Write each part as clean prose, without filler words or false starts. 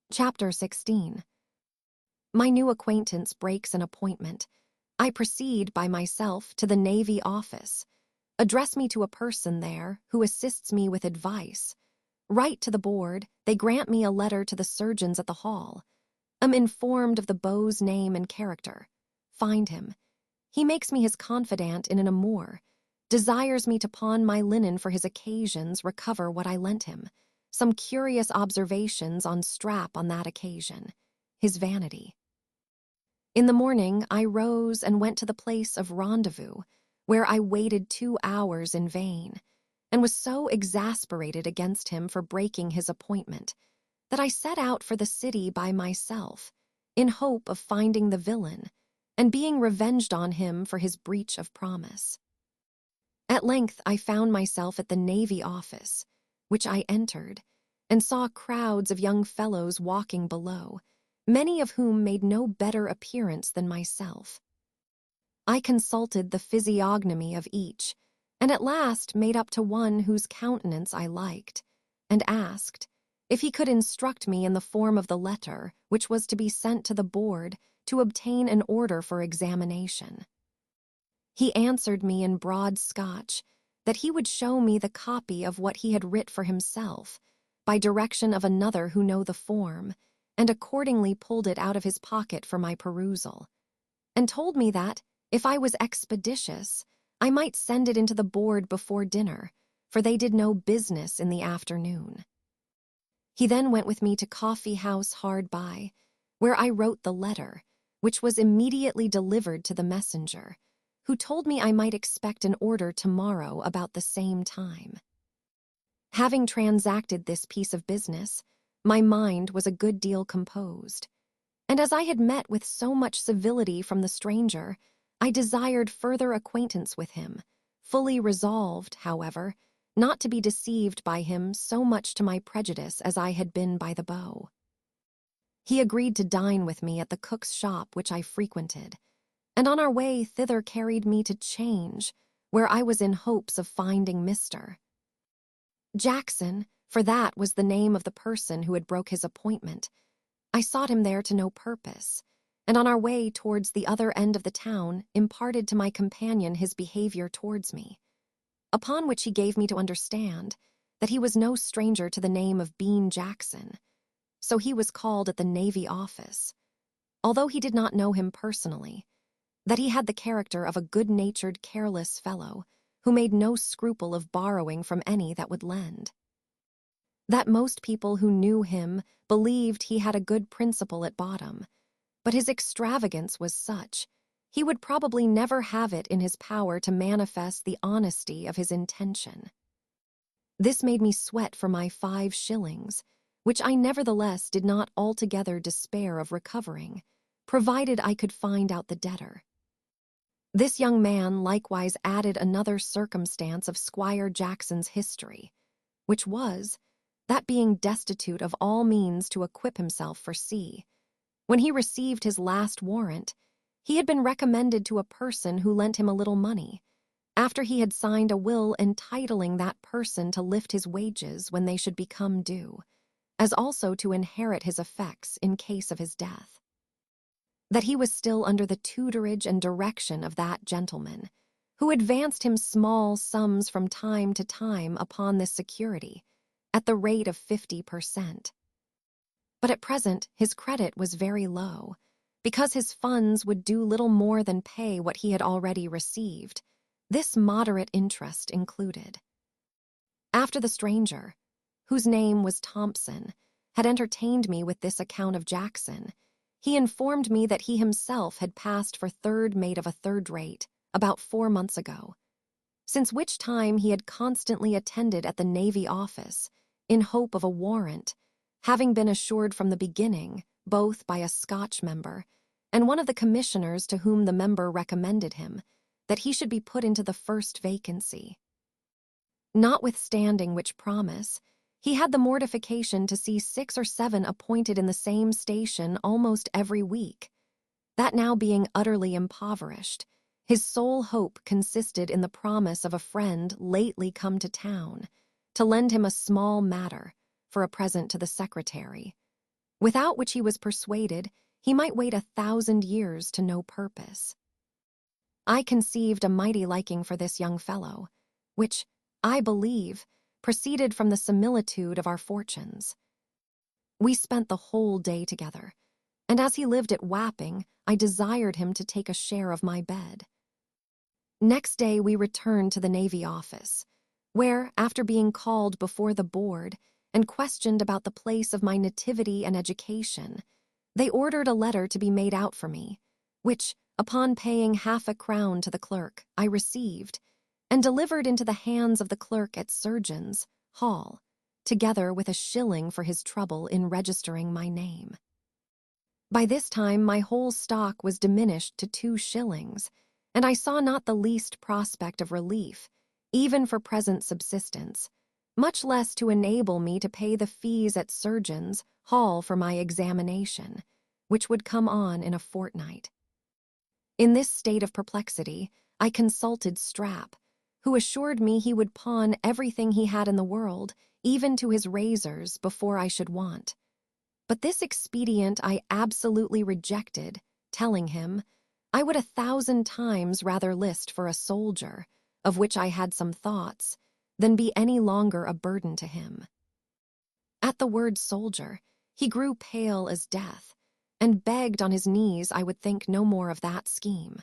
Chapter 16. My new acquaintance breaks an appointment. I proceed by myself to the Navy office. Address me to a person there who assists me with advice. Write to the board, they grant me a letter to the surgeons at the hall. Am informed of the beau's name and character. Find him. He makes me his confidant in an amour. Desires me to pawn my linen for his occasions, recover what I lent him. Some curious observations on strap on that occasion. His vanity. In the morning, I rose and went to the place of rendezvous, where I waited 2 hours in vain, and was so exasperated against him for breaking his appointment that I set out for the city by myself, in hope of finding the villain and being revenged on him for his breach of promise. At length I found myself at the Navy office, which I entered, and saw crowds of young fellows walking below, many of whom made no better appearance than myself. I consulted the physiognomy of each, and at last made up to one whose countenance I liked, and asked if he could instruct me in the form of the letter which was to be sent to the board to obtain an order for examination. He answered me in broad Scotch that he would show me the copy of what he had writ for himself, by direction of another who knew the form, and accordingly pulled it out of his pocket for my perusal, and told me that, if I was expeditious, I might send it into the board before dinner, for they did no business in the afternoon. He then went with me to coffee house hard by, where I wrote the letter, which was immediately delivered to the messenger, who told me I might expect an order tomorrow about the same time. Having transacted this piece of business, my mind was a good deal composed, and as I had met with so much civility from the stranger, I desired further acquaintance with him, fully resolved, however, not to be deceived by him so much to my prejudice as I had been by the beau. He agreed to dine with me at the cook's shop which I frequented, and on our way thither carried me to Change, where I was in hopes of finding Mr. Jackson, for that was the name of the person who had broke his appointment. I sought him there to no purpose, and on our way towards the other end of the town imparted to my companion his behavior towards me, upon which he gave me to understand that he was no stranger to the name of Bean Jackson, so he was called at the Navy office, although he did not know him personally, that he had the character of a good-natured, careless fellow who made no scruple of borrowing from any that would lend. That most people who knew him believed he had a good principle at bottom, but his extravagance was such, he would probably never have it in his power to manifest the honesty of his intention. This made me sweat for my 5 shillings, which I nevertheless did not altogether despair of recovering, provided I could find out the debtor. This young man likewise added another circumstance of Squire Jackson's history, which was, that being destitute of all means to equip himself for sea, when he received his last warrant, he had been recommended to a person who lent him a little money, after he had signed a will entitling that person to lift his wages when they should become due, as also to inherit his effects in case of his death. That he was still under the tutorage and direction of that gentleman, who advanced him small sums from time to time upon this security, at the rate of 50%. But at present his credit was very low, because his funds would do little more than pay what he had already received, this moderate interest included. After the stranger, whose name was Thompson, had entertained me with this account of Jackson, he informed me that he himself had passed for third mate of a third rate about 4 months ago, since which time he had constantly attended at the Navy office in hope of a warrant, having been assured from the beginning, both by a Scotch member and one of the commissioners to whom the member recommended him, that he should be put into the first vacancy. Notwithstanding which promise, he had the mortification to see 6 or 7 appointed in the same station almost every week. That now being utterly impoverished, his sole hope consisted in the promise of a friend lately come to town to lend him a small matter for a present to the secretary, without which he was persuaded he might wait 1,000 years to no purpose. I conceived a mighty liking for this young fellow, which, I believe, proceeded from the similitude of our fortunes. We spent the whole day together, and as he lived at Wapping, I desired him to take a share of my bed. Next day we returned to the Navy office, where, after being called before the board and questioned about the place of my nativity and education, they ordered a letter to be made out for me, which, upon paying 1/2 crown to the clerk, I received, and delivered into the hands of the clerk at Surgeons' Hall, together with 1 shilling for his trouble in registering my name. By this time my whole stock was diminished to 2 shillings, and I saw not the least prospect of relief, even for present subsistence, much less to enable me to pay the fees at Surgeons' Hall for my examination, which would come on in a fortnight. In this state of perplexity, I consulted Strap, who assured me he would pawn everything he had in the world, even to his razors, before I should want. But this expedient I absolutely rejected, telling him I would 1,000 times rather list for a soldier, of which I had some thoughts, than be any longer a burden to him. At the word soldier, he grew pale as death, and begged on his knees I would think no more of that scheme.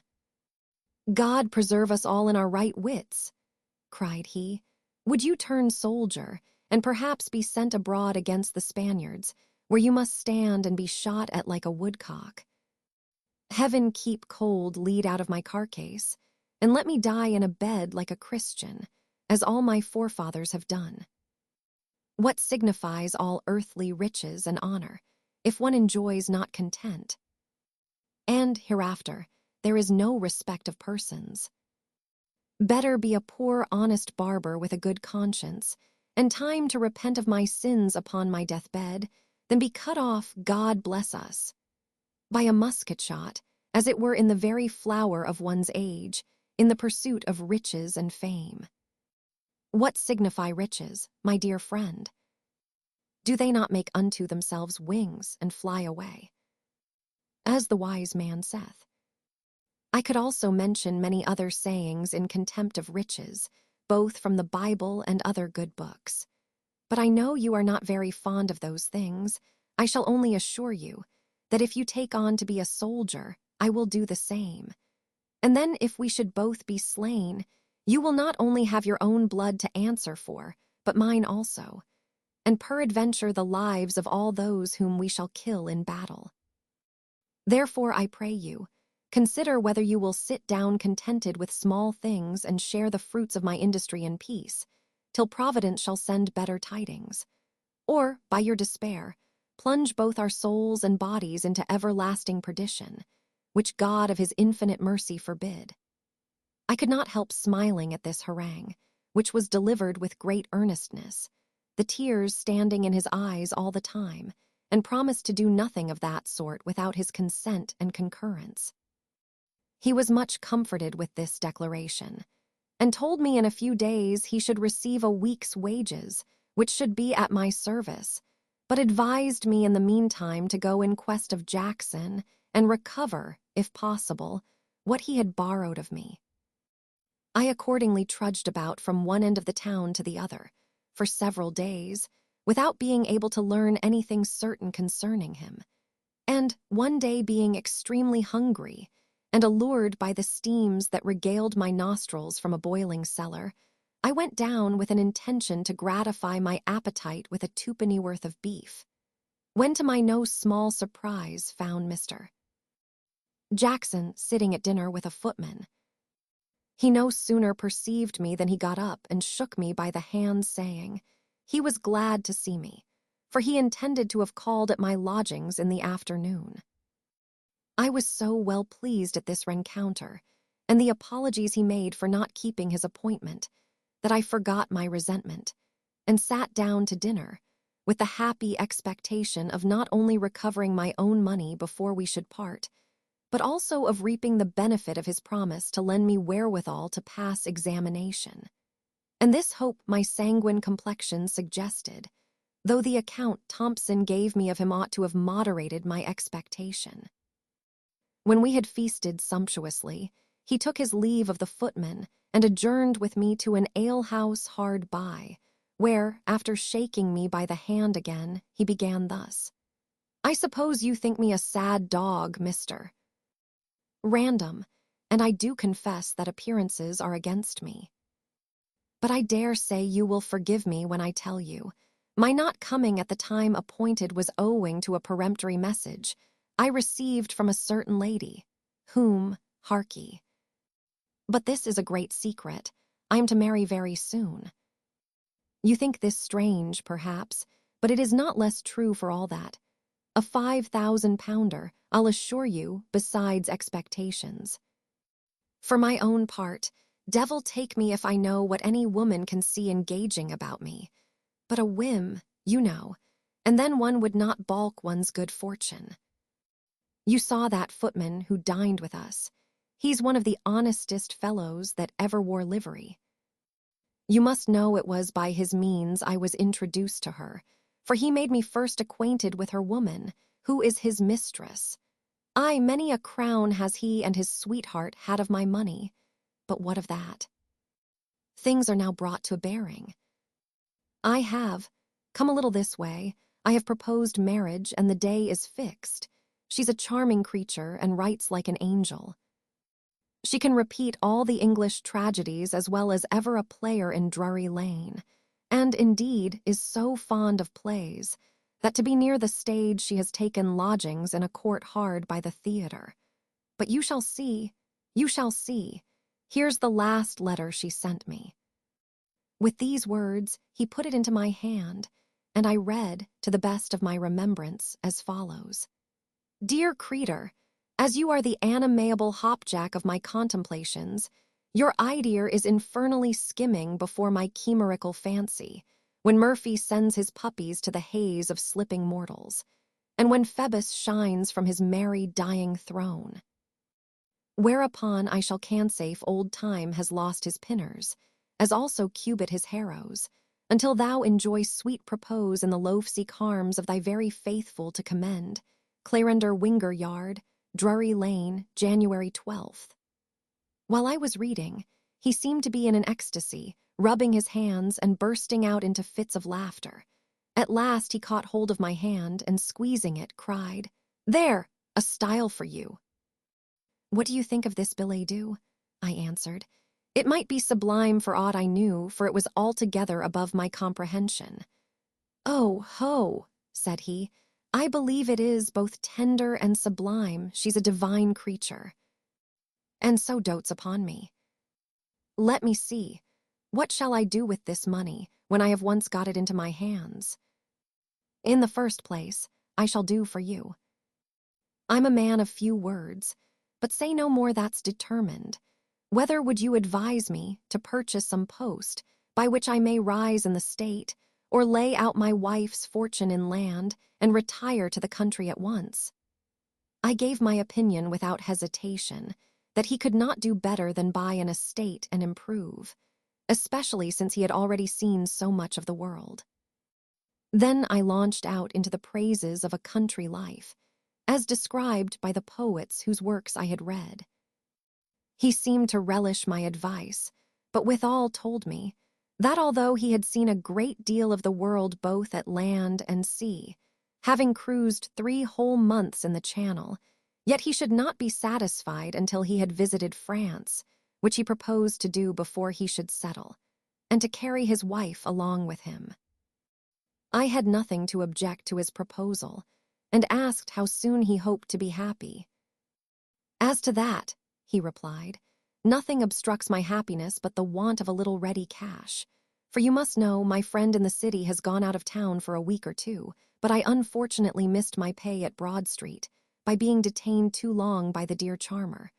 "God preserve us all in our right wits," cried he. "Would you turn soldier, and perhaps be sent abroad against the Spaniards, where you must stand and be shot at like a woodcock? Heaven keep cold lead out of my carcase, and let me die in a bed like a Christian, as all my forefathers have done. What signifies all earthly riches and honor, if one enjoys not content? And hereafter there is no respect of persons. Better be a poor honest barber with a good conscience, and time to repent of my sins upon my deathbed, than be cut off, God bless us, by a musket shot, as it were in the very flower of one's age, in the pursuit of riches and fame. What signify riches, my dear friend? Do they not make unto themselves wings and fly away? As the wise man saith. I could also mention many other sayings in contempt of riches, both from the Bible and other good books. But I know you are not very fond of those things. I shall only assure you that if you take on to be a soldier, I will do the same. And then if we should both be slain, you will not only have your own blood to answer for, but mine also, and peradventure the lives of all those whom we shall kill in battle. Therefore, I pray you, consider whether you will sit down contented with small things and share the fruits of my industry in peace, till Providence shall send better tidings, or, by your despair, plunge both our souls and bodies into everlasting perdition, which God of his infinite mercy forbid. I could not help smiling at this harangue, which was delivered with great earnestness, the tears standing in his eyes all the time, and promised to do nothing of that sort without his consent and concurrence. He was much comforted with this declaration, and told me in a few days he should receive a week's wages, which should be at my service, but advised me in the meantime to go in quest of Jackson and recover, if possible, what he had borrowed of me. I accordingly trudged about from one end of the town to the other, for several days, without being able to learn anything certain concerning him, and one day being extremely hungry, and allured by the steams that regaled my nostrils from a boiling cellar, I went down with an intention to gratify my appetite with a twopennyworth of beef, when to my no small surprise found Mr. Jackson sitting at dinner with a footman. He no sooner perceived me than he got up and shook me by the hand, saying, he was glad to see me, for he intended to have called at my lodgings in the afternoon. I was so well pleased at this rencounter, and the apologies he made for not keeping his appointment, that I forgot my resentment, and sat down to dinner, with the happy expectation of not only recovering my own money before we should part, but also of reaping the benefit of his promise to lend me wherewithal to pass examination. And this hope my sanguine complexion suggested, though the account Thompson gave me of him ought to have moderated my expectation. When we had feasted sumptuously, he took his leave of the footman and adjourned with me to an alehouse hard by, where, after shaking me by the hand again, he began thus. "I suppose you think me a sad dog, Mr. Random, and I do confess that appearances are against me. But I dare say you will forgive me when I tell you, my not coming at the time appointed was owing to a peremptory message I received from a certain lady, whom, harkee. But this is a great secret. I am to marry very soon. You think this strange, perhaps, but it is not less true for all that. A 5,000-pounder, I'll assure you, besides expectations. For my own part, devil take me if I know what any woman can see engaging about me. But a whim, you know, and then one would not balk one's good fortune. You saw that footman who dined with us. He's one of the honestest fellows that ever wore livery. You must know it was by his means I was introduced to her, for he made me first acquainted with her woman, who is his mistress. Aye, many a crown has he and his sweetheart had of my money, but what of that? Things are now brought to bearing. I have. Come a little this way. I have proposed marriage, and the day is fixed. She's a charming creature and writes like an angel. She can repeat all the English tragedies as well as ever a player in Drury Lane, and indeed is so fond of plays that to be near the stage she has taken lodgings in a court hard by the theatre. But you shall see, you shall see. Here's the last letter she sent me." With these words, he put it into my hand, and I read, to the best of my remembrance, as follows. "Dear Creator, as you are the animable hopjack of my contemplations, your idea is infernally skimming before my chimerical fancy, when Murphy sends his puppies to the haze of slipping mortals, and when Phoebus shines from his merry dying throne. Whereupon I shall cansafe old Time has lost his pinners, as also Cubit his harrows, until thou enjoy sweet propose in the loaf-seek harms of thy very faithful to commend. Clarender Winger Yard, Drury Lane, January 12th. While I was reading, he seemed to be in an ecstasy, rubbing his hands and bursting out into fits of laughter. At last he caught hold of my hand and, squeezing it, cried, "There, a style for you." "What do you think of this billet-doux?" I answered. It might be sublime for aught I knew, for it was altogether above my comprehension. "Oh, ho," said he, "I believe it is both tender and sublime. She's a divine creature." And so dotes upon me. Let me see. What shall I do with this money when I have once got it into my hands? In the first place, I shall do for you. I'm a man of few words, but say no more, that's determined. Whether would you advise me to purchase some post by which I may rise in the state, or lay out my wife's fortune in land and retire to the country at once? I gave my opinion without hesitation that he could not do better than buy an estate and improve, especially since he had already seen so much of the world. Then I launched out into the praises of a country life, as described by the poets whose works I had read. He seemed to relish my advice, but withal told me that although he had seen a great deal of the world both at land and sea, having cruised 3 whole months in the Channel, yet he should not be satisfied until he had visited France, which he proposed to do before he should settle, and to carry his wife along with him. I had nothing to object to his proposal, and asked how soon he hoped to be happy. "As to that," he replied, "nothing obstructs my happiness but the want of a little ready cash. For you must know, my friend in the city has gone out of town for a week or 2, but I unfortunately missed my pay at Broad Street by being detained too long by the dear charmer.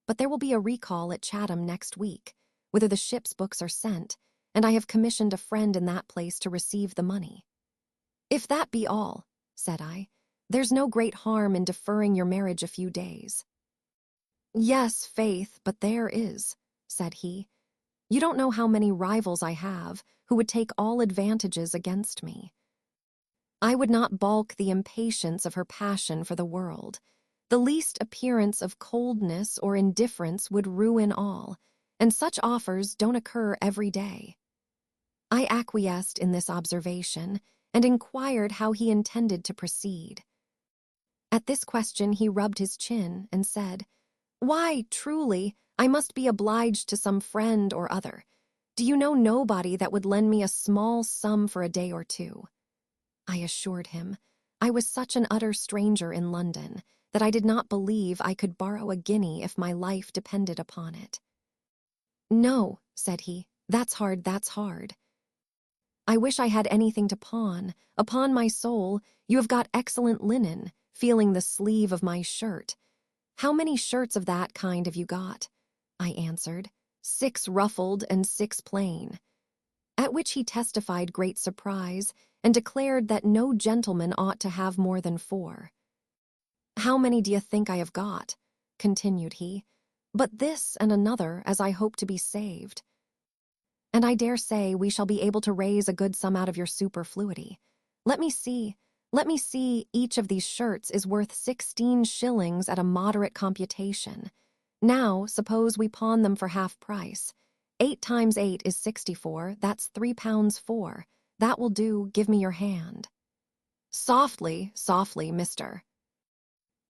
But there will be a recall at Chatham next week, whither the ship's books are sent, and I have commissioned a friend in that place to receive the money." "If that be all," said I, "there's no great harm in deferring your marriage a few days." "Yes, faith, but there is," said he. "You don't know how many rivals I have who would take all advantages against me. I would not balk the impatience of her passion for the world. The least appearance of coldness or indifference would ruin all, and such offers don't occur every day. I acquiesced in this observation and inquired how he intended to proceed. At this question he rubbed his chin and said, "Why, truly, I must be obliged to some friend or other. Do you know nobody that would lend me a small sum for a day or two?" I assured him I was such an utter stranger in London that I did not believe I could borrow a guinea if my life depended upon it. "No," said he, that's hard. I wish I had anything to pawn. Upon my soul, you have got excellent linen," feeling the sleeve of my shirt. "How many shirts of that kind have you got?" I answered, 6 ruffled and 6 plain. At which he testified great surprise and declared that no gentleman ought to have more than 4. "How many do you think I have got?" continued he. "But this and another, as I hope to be saved. And I dare say we shall be able to raise a good sum out of your superfluity. Let me see, each of these shirts is worth 16 shillings at a moderate computation. Now, suppose we pawn them for half price. 8 times 8 is 64, that's £3 4. That will do, give me your hand." Softly, mister."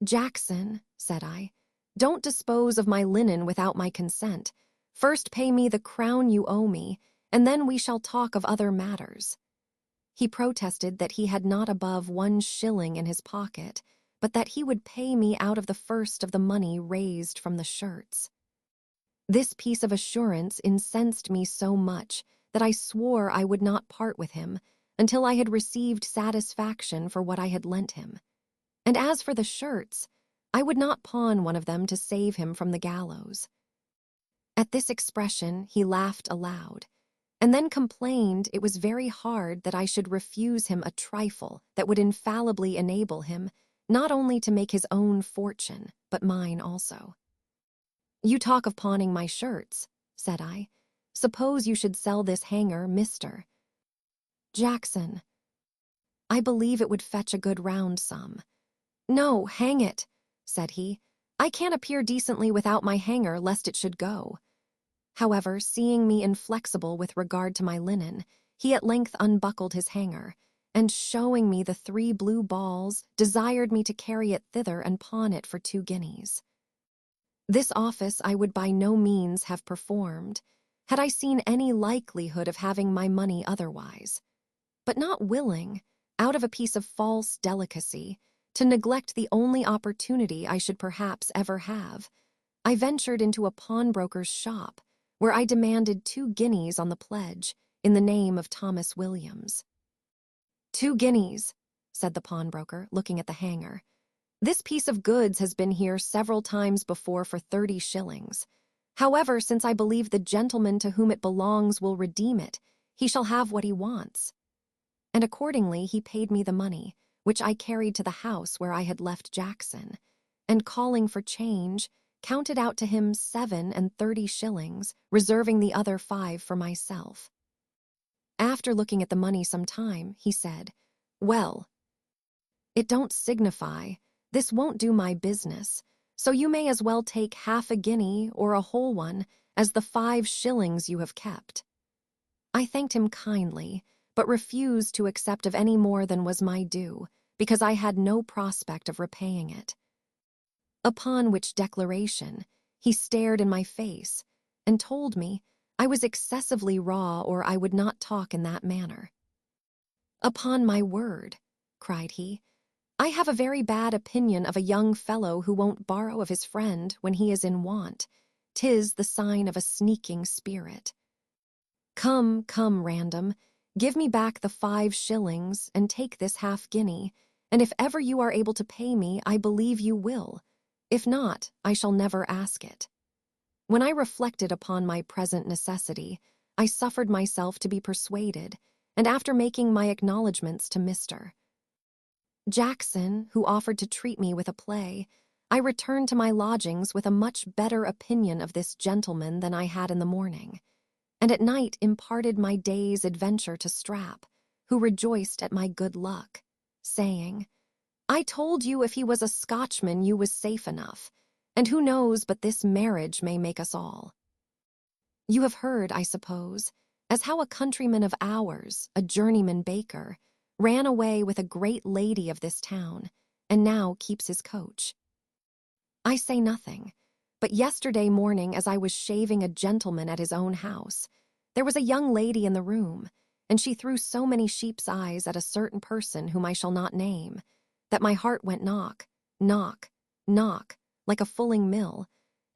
"Jackson," said I, "don't dispose of my linen without my consent. First pay me the crown you owe me, and then we shall talk of other matters." He protested that he had not above 1 shilling in his pocket, but that he would pay me out of the first of the money raised from the shirts. This piece of assurance incensed me so much that I swore I would not part with him until I had received satisfaction for what I had lent him. And as for the shirts, I would not pawn one of them to save him from the gallows. At this expression he laughed aloud, and then complained it was very hard that I should refuse him a trifle that would infallibly enable him not only to make his own fortune, but mine also. "You talk of pawning my shirts," said I. "Suppose you should sell this hanger, mister." "Jackson, I believe it would fetch a good round sum." "No, hang it," said he. "I can't appear decently without my hanger, lest it should go." However, seeing me inflexible with regard to my linen, he at length unbuckled his hanger, and showing me the 3 blue balls, desired me to carry it thither and pawn it for 2 guineas. This office I would by no means have performed, had I seen any likelihood of having my money otherwise. But not willing, out of a piece of false delicacy, to neglect the only opportunity I should perhaps ever have, I ventured into a pawnbroker's shop, where I demanded 2 guineas on the pledge, in the name of Thomas Williams. "2 guineas," said the pawnbroker, looking at the hanger. "This piece of goods has been here several times before for 30 shillings. However, since I believe the gentleman to whom it belongs will redeem it, he shall have what he wants." And accordingly he paid me the money, which I carried to the house where I had left Jackson, and calling for change, counted out to him 37 shillings, reserving the other 5 for myself. After looking at the money some time, he said, "Well, it don't signify, this won't do my business, so you may as well take half a guinea or a whole one as the 5 shillings you have kept." I thanked him kindly, but refused to accept of any more than was my due, because I had no prospect of repaying it. Upon which declaration, he stared in my face, and told me I was excessively raw or I would not talk in that manner. "Upon my word," cried he, "I have a very bad opinion of a young fellow who won't borrow of his friend when he is in want. 'Tis the sign of a sneaking spirit. Come, Random, give me back the 5 shillings and take this half guinea, and if ever you are able to pay me, I believe you will. If not, I shall never ask it." When I reflected upon my present necessity, I suffered myself to be persuaded, and after making my acknowledgments to Mr. Jackson, who offered to treat me with a play, I returned to my lodgings with a much better opinion of this gentleman than I had in the morning, and at night imparted my day's adventure to Strap, who rejoiced at my good luck. saying, "I told you if he was a Scotchman you was safe enough, and who knows but this marriage may make us all." You have heard, I suppose, as how a countryman of ours, a journeyman baker, ran away with a great lady of this town, and now keeps his coach. I say nothing, but yesterday morning as I was shaving a gentleman at his own house, there was a young lady in the room, and she threw so many sheep's eyes at a certain person whom I shall not name, that my heart went knock, knock, knock, like a fulling mill,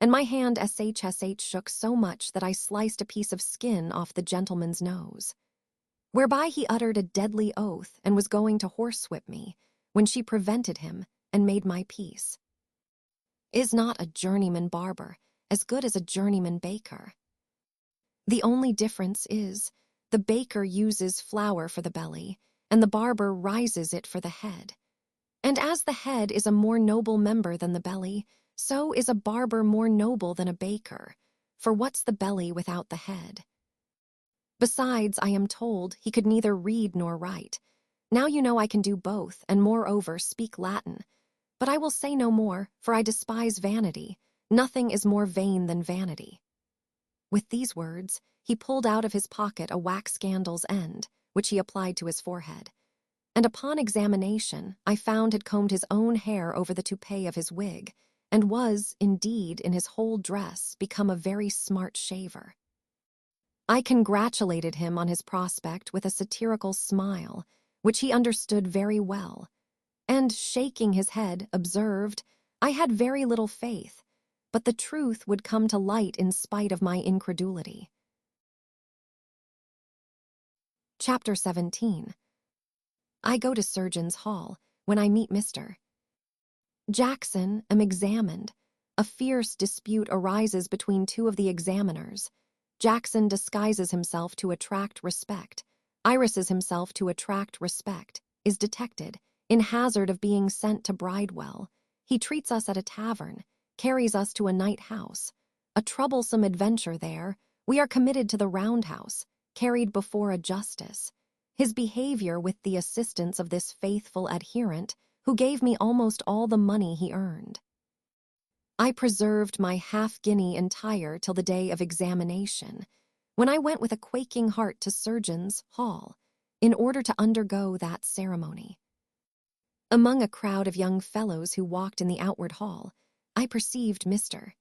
and my hand shsh shook so much that I sliced a piece of skin off the gentleman's nose. Whereby he uttered a deadly oath and was going to horsewhip me, when she prevented him and made my peace. Is not a journeyman barber as good as a journeyman baker? The only difference is, the baker uses flour for the belly, and the barber rises it for the head. And as the head is a more noble member than the belly, so is a barber more noble than a baker, for what's the belly without the head? Besides, I am told he could neither read nor write. Now you know I can do both, and moreover speak Latin. But I will say no more, for I despise vanity. Nothing is more vain than vanity. With these words, he pulled out of his pocket a wax candle's end, which he applied to his forehead. And upon examination, I found had combed his own hair over the toupee of his wig, and was, indeed, in his whole dress, become a very smart shaver. I congratulated him on his prospect with a satirical smile, which he understood very well, and, shaking his head, observed, I had very little faith, but the truth would come to light in spite of my incredulity. Chapter 17. I go to Surgeon's Hall, when I meet Mr. Jackson, am examined. A fierce dispute arises between two of the examiners. Jackson disguises himself to attract respect, irises himself to attract respect, is detected, in hazard of being sent to Bridewell. He treats us at a tavern, carries us to a night house. A troublesome adventure there, we are committed to the roundhouse, carried before a justice. His behavior with the assistance of this faithful adherent, who gave me almost all the money he earned. I preserved my half-guinea entire till the day of examination, when I went with a quaking heart to Surgeon's Hall, in order to undergo that ceremony. Among a crowd of young fellows who walked in the outward hall, I perceived Mr.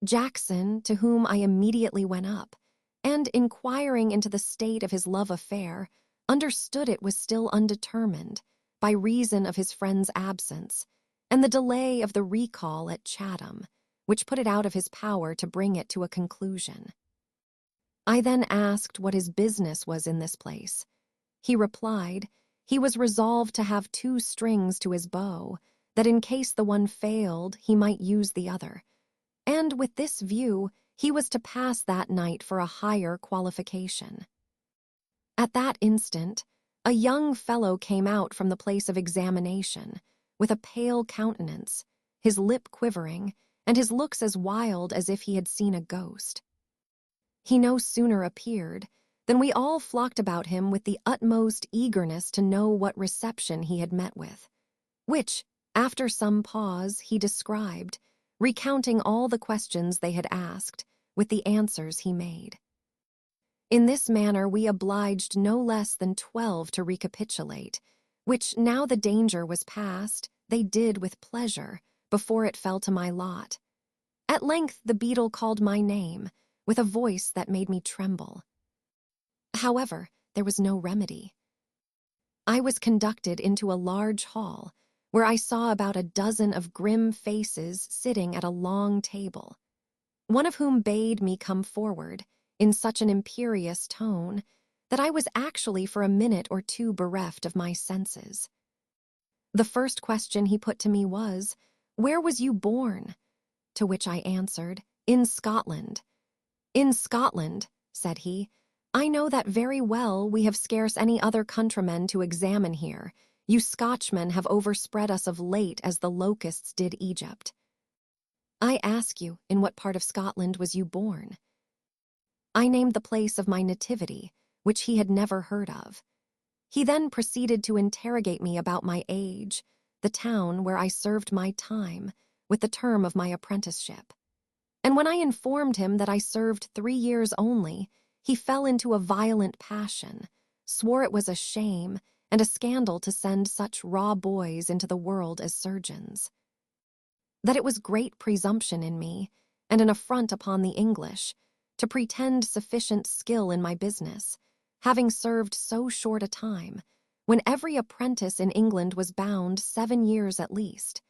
Jackson, to whom I immediately went up, and, inquiring into the state of his love affair, understood it was still undetermined, by reason of his friend's absence, and the delay of the recall at Chatham, which put it out of his power to bring it to a conclusion. I then asked what his business was in this place. He replied, he was resolved to have 2 strings to his bow, that in case the one failed, he might use the other. And with this view, he was to pass that night for a higher qualification. At that instant, a young fellow came out from the place of examination, with a pale countenance, his lip quivering, and his looks as wild as if he had seen a ghost. He no sooner appeared than we all flocked about him with the utmost eagerness to know what reception he had met with, which, after some pause, he described, recounting all the questions they had asked, with the answers he made. In this manner we obliged no less than 12 to recapitulate, which, now the danger was past, they did with pleasure, before it fell to my lot. At length the beadle called my name, with a voice that made me tremble. However, there was no remedy. I was conducted into a large hall, where I saw about a dozen of grim faces sitting at a long table, one of whom bade me come forward, in such an imperious tone, that I was actually for a minute or two bereft of my senses. The first question he put to me was, "Where was you born?" To which I answered, "In Scotland." "In Scotland," said he, "I know that very well. We have scarce any other countrymen to examine here. You Scotchmen have overspread us of late as the locusts did Egypt. I ask you, in what part of Scotland was you born?" I named the place of my nativity, which he had never heard of. He then proceeded to interrogate me about my age, the town where I served my time, with the term of my apprenticeship. And when I informed him that I served 3 years only, he fell into a violent passion, swore it was a shame and a scandal to send such raw boys into the world as surgeons. That it was great presumption in me, and an affront upon the English, to pretend sufficient skill in my business, having served so short a time, when every apprentice in England was bound 7 years at least,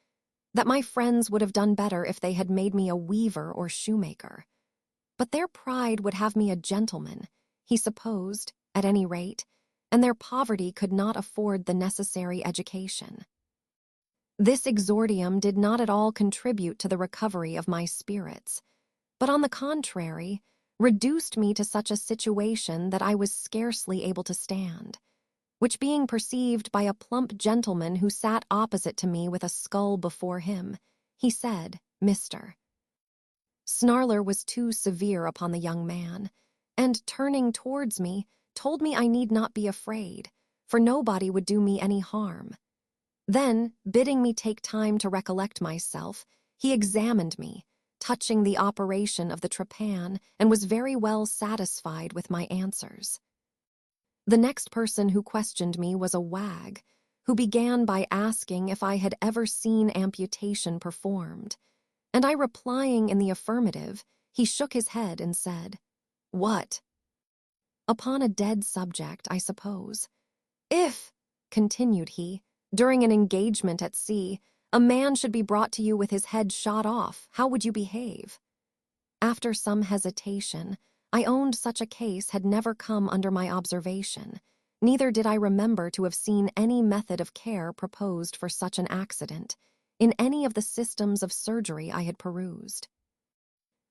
that my friends would have done better if they had made me a weaver or shoemaker. But their pride would have me a gentleman, he supposed, at any rate, and their poverty could not afford the necessary education. This exordium did not at all contribute to the recovery of my spirits, but on the contrary, reduced me to such a situation that I was scarcely able to stand, which being perceived by a plump gentleman who sat opposite to me with a skull before him, he said, "Mr." Snarler was too severe upon the young man, and turning towards me, told me I need not be afraid, for nobody would do me any harm. Then, bidding me take time to recollect myself, he examined me, touching the operation of the trepan, and was very well satisfied with my answers. The next person who questioned me was a wag, who began by asking if I had ever seen amputation performed, and I replying in the affirmative, he shook his head and said, "What?" Upon a dead subject, I suppose. "If," continued he, "during an engagement at sea, a man should be brought to you with his head shot off, how would you behave?" After some hesitation, I owned such a case had never come under my observation, neither did I remember to have seen any method of care proposed for such an accident in any of the systems of surgery I had perused.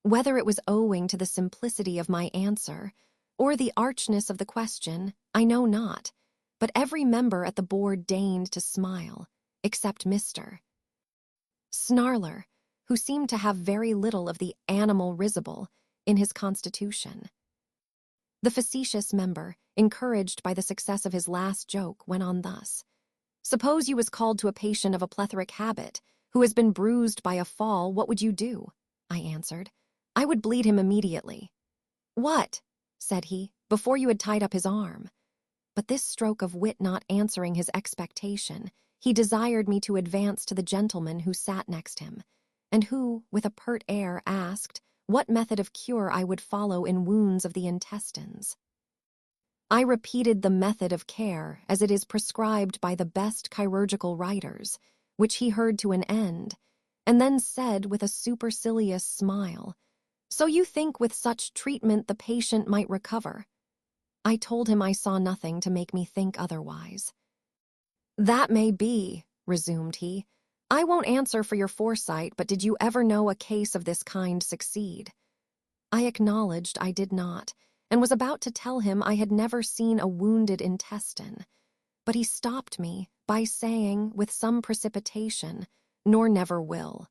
Whether it was owing to the simplicity of my answer or the archness of the question, I know not, but every member at the board deigned to smile, except Mr. Snarler, who seemed to have very little of the animal risible in his constitution. The facetious member, encouraged by the success of his last joke, went on thus: "Suppose you was called to a patient of a plethoric habit, who has been bruised by a fall, what would you do?" I answered, "I would bleed him immediately." "What?" said he, "before you had tied up his arm." But this stroke of wit not answering his expectation, he desired me to advance to the gentleman who sat next him, and who, with a pert air, asked what method of cure I would follow in wounds of the intestines. I repeated the method of care as it is prescribed by the best chirurgical writers, which he heard to an end, and then said with a supercilious smile, "So you think with such treatment the patient might recover?" I told him I saw nothing to make me think otherwise. "That may be," resumed he. "I won't answer for your foresight, but did you ever know a case of this kind succeed?" I acknowledged I did not, and was about to tell him I had never seen a wounded intestine, but he stopped me by saying, with some precipitation, "Nor never will."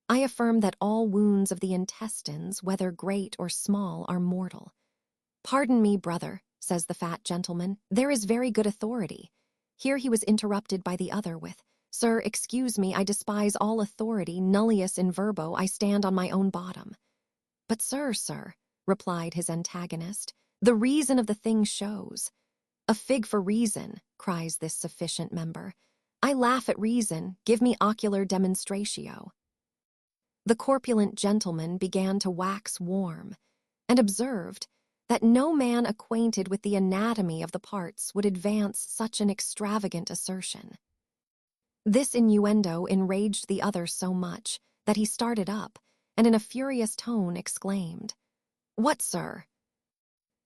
I affirm that all wounds of the intestines, whether great or small, are mortal. "Pardon me, brother," says the fat gentleman, "there is very good authority." Here he was interrupted by the other with, "Sir, excuse me, I despise all authority, nullius in verbo, I stand on my own bottom." "But sir," replied his antagonist, "the reason of the thing shows." "A fig for reason," cries this sufficient member. "I laugh at reason, give me ocular demonstratio." The corpulent gentleman began to wax warm, and observed that no man acquainted with the anatomy of the parts would advance such an extravagant assertion. This innuendo enraged the other so much that he started up, and in a furious tone exclaimed, "What, sir?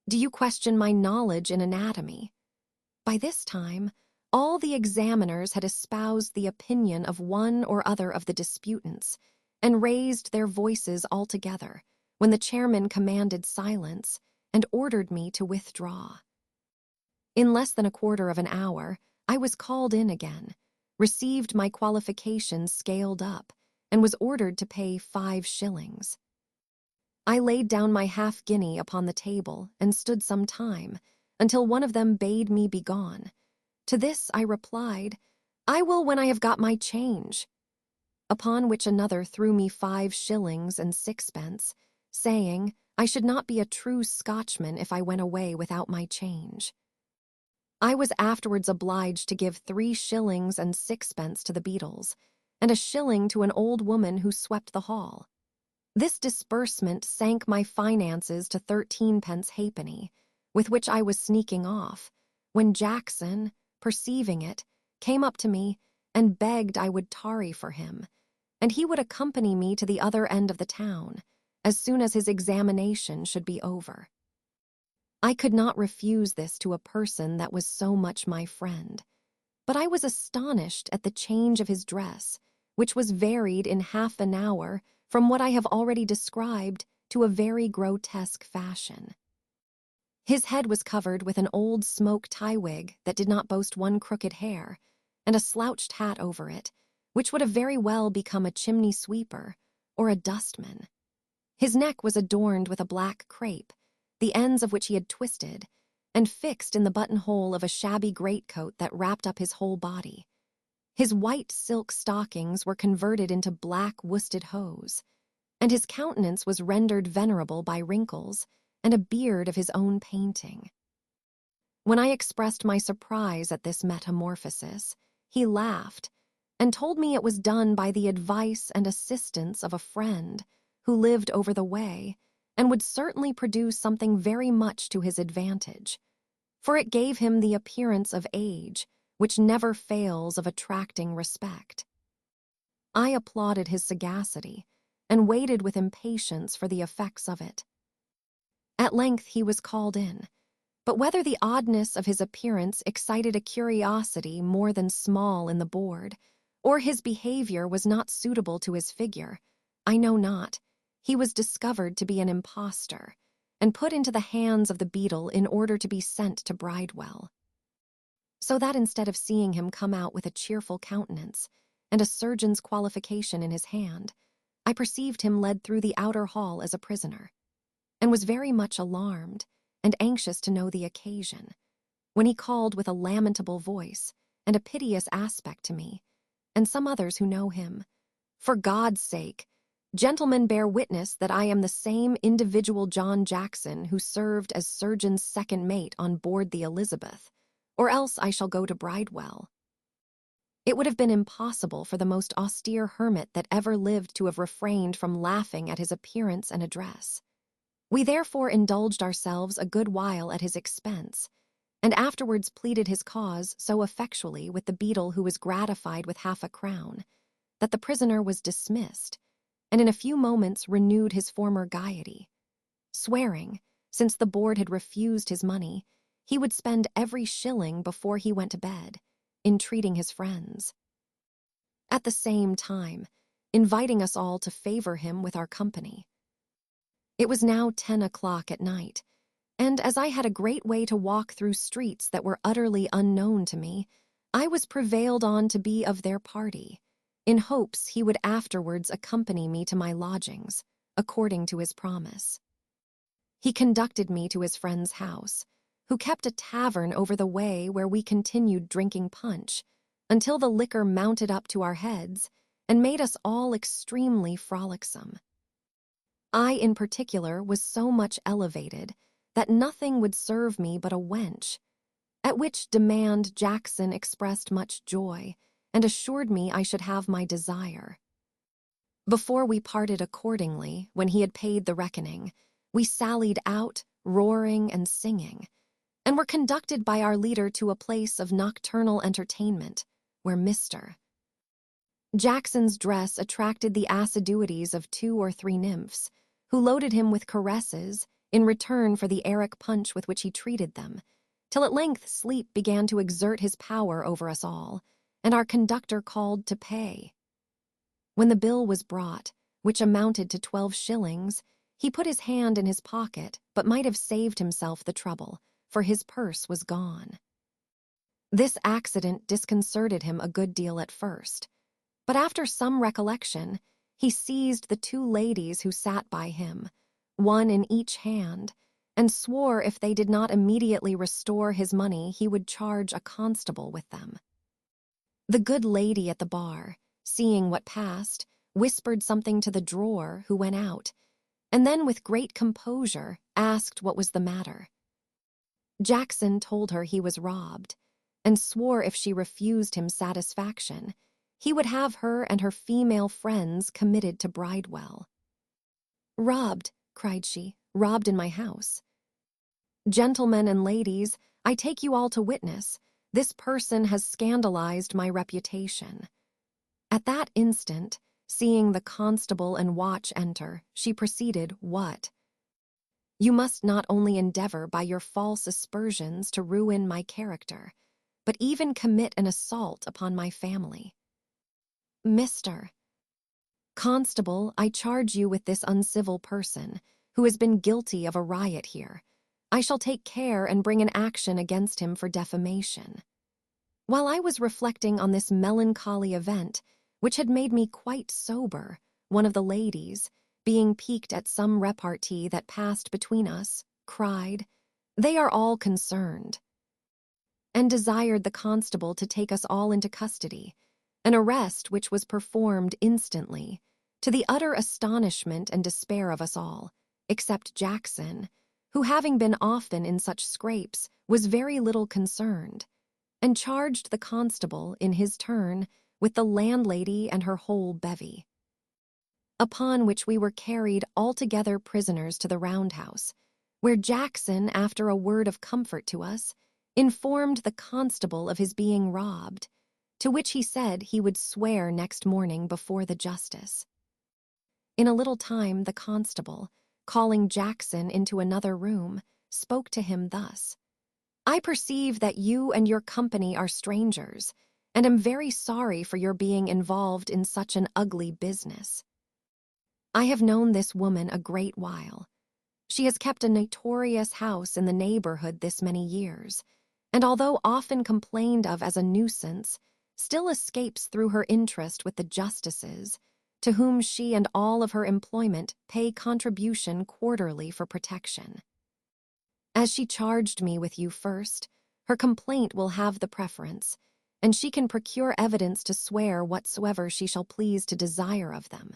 Do you question my knowledge in anatomy?" By this time, all the examiners had espoused the opinion of one or other of the disputants, and raised their voices altogether, when the chairman commanded silence, and ordered me to withdraw. In less than a quarter of an hour, I was called in again, received my qualifications scaled up, and was ordered to pay 5 shillings. I laid down my half-guinea upon the table and stood some time, until one of them bade me begone. To this I replied, "I will when I have got my change." Upon which another threw me 5 shillings and 6pence, saying I should not be a true Scotchman if I went away without my change. I was afterwards obliged to give 3 shillings and 6pence to the beadles, and a shilling to an old woman who swept the hall. This disbursement sank my finances to 13 pence halfpenny, with which I was sneaking off, when Jackson, perceiving it, came up to me and begged I would tarry for him, and he would accompany me to the other end of the town, as soon as his examination should be over. I could not refuse this to a person that was so much my friend, but I was astonished at the change of his dress, which was varied in half an hour from what I have already described to a very grotesque fashion. His head was covered with an old smoke tie-wig that did not boast one crooked hair, and a slouched hat over it, which would have very well become a chimney sweeper or a dustman. His neck was adorned with a black crape, the ends of which he had twisted, and fixed in the buttonhole of a shabby greatcoat that wrapped up his whole body. His white silk stockings were converted into black worsted hose, and his countenance was rendered venerable by wrinkles and a beard of his own painting. When I expressed my surprise at this metamorphosis, he laughed, and told me it was done by the advice and assistance of a friend who lived over the way, and would certainly produce something very much to his advantage, for it gave him the appearance of age, which never fails of attracting respect. I applauded his sagacity, and waited with impatience for the effects of it. At length he was called in, but whether the oddness of his appearance excited a curiosity more than small in the board, or his behavior was not suitable to his figure, I know not. He was discovered to be an impostor, and put into the hands of the beadle in order to be sent to Bridewell. So that instead of seeing him come out with a cheerful countenance, and a surgeon's qualification in his hand, I perceived him led through the outer hall as a prisoner, and was very much alarmed and anxious to know the occasion, when he called with a lamentable voice and a piteous aspect to me, and some others who know him, "For God's sake, gentlemen, bear witness that I am the same individual John Jackson who served as surgeon's second mate on board the Elizabeth, or else I shall go to Bridewell." It would have been impossible for the most austere hermit that ever lived to have refrained from laughing at his appearance and address. We therefore indulged ourselves a good while at his expense, and afterwards pleaded his cause so effectually with the beadle who was gratified with half a crown, that the prisoner was dismissed, and in a few moments renewed his former gaiety, swearing, since the board had refused his money, he would spend every shilling before he went to bed, entreating his friends. At the same time, inviting us all to favor him with our company. It was now 10 o'clock at night, and as I had a great way to walk through streets that were utterly unknown to me, I was prevailed on to be of their party, in hopes he would afterwards accompany me to my lodgings, according to his promise. He conducted me to his friend's house, who kept a tavern over the way where we continued drinking punch, until the liquor mounted up to our heads and made us all extremely frolicsome. I, in particular, was so much elevated that nothing would serve me but a wench, at which demand Jackson expressed much joy, and assured me I should have my desire. Before we parted accordingly, when he had paid the reckoning, we sallied out, roaring and singing, and were conducted by our leader to a place of nocturnal entertainment, where Mr. Jackson's dress attracted the assiduities of 2 or 3 nymphs, who loaded him with caresses in return for the Eric punch with which he treated them, till at length sleep began to exert his power over us all, and our conductor called to pay. When the bill was brought, which amounted to 12 shillings, he put his hand in his pocket, but might have saved himself the trouble, for his purse was gone. This accident disconcerted him a good deal at first, but after some recollection, he seized the 2 ladies who sat by him, one in each hand, and swore if they did not immediately restore his money, he would charge a constable with them. The good lady at the bar, seeing what passed, whispered something to the drawer, who went out, and then with great composure asked what was the matter. Jackson told her he was robbed, and swore if she refused him satisfaction, he would have her and her female friends committed to Bridewell. "Robbed," cried she, "robbed in my house. Gentlemen and ladies, I take you all to witness, this person has scandalized my reputation." At that instant, seeing the constable and watch enter, she proceeded, "What? You must not only endeavor by your false aspersions to ruin my character, but even commit an assault upon my family. Mr. Constable, I charge you with this uncivil person, who has been guilty of a riot here. I shall take care and bring an action against him for defamation." While I was reflecting on this melancholy event, which had made me quite sober, one of the ladies, being piqued at some repartee that passed between us, cried, "They are all concerned," and desired the constable to take us all into custody, an arrest which was performed instantly, to the utter astonishment and despair of us all, except Jackson, who, having been often in such scrapes, was very little concerned, and charged the constable, in his turn, with the landlady and her whole bevy. Upon which we were carried altogether prisoners to the roundhouse, where Jackson, after a word of comfort to us, informed the constable of his being robbed, to which he said he would swear next morning before the justice. In a little time the constable, calling Jackson into another room, spoke to him thus: "I perceive that you and your company are strangers, and am very sorry for your being involved in such an ugly business. I have known this woman a great while. She has kept a notorious house in the neighborhood this many years, and although often complained of as a nuisance, still escapes through her interest with the justices, to whom she and all of her employment pay contribution quarterly for protection. As she charged me with you first, her complaint will have the preference, and she can procure evidence to swear whatsoever she shall please to desire of them,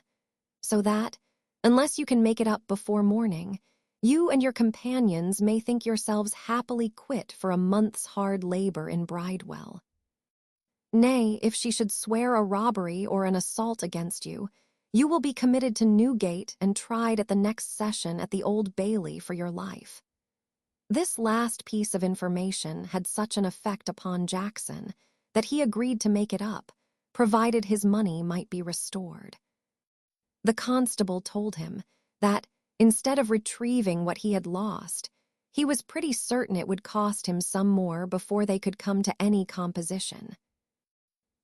so that, unless you can make it up before morning, you and your companions may think yourselves happily quit for a month's hard labor in Bridewell. Nay, if she should swear a robbery or an assault against you, you will be committed to Newgate and tried at the next session at the Old Bailey for your life." This last piece of information had such an effect upon Jackson that he agreed to make it up, provided his money might be restored. The constable told him that, instead of retrieving what he had lost, he was pretty certain it would cost him some more before they could come to any composition.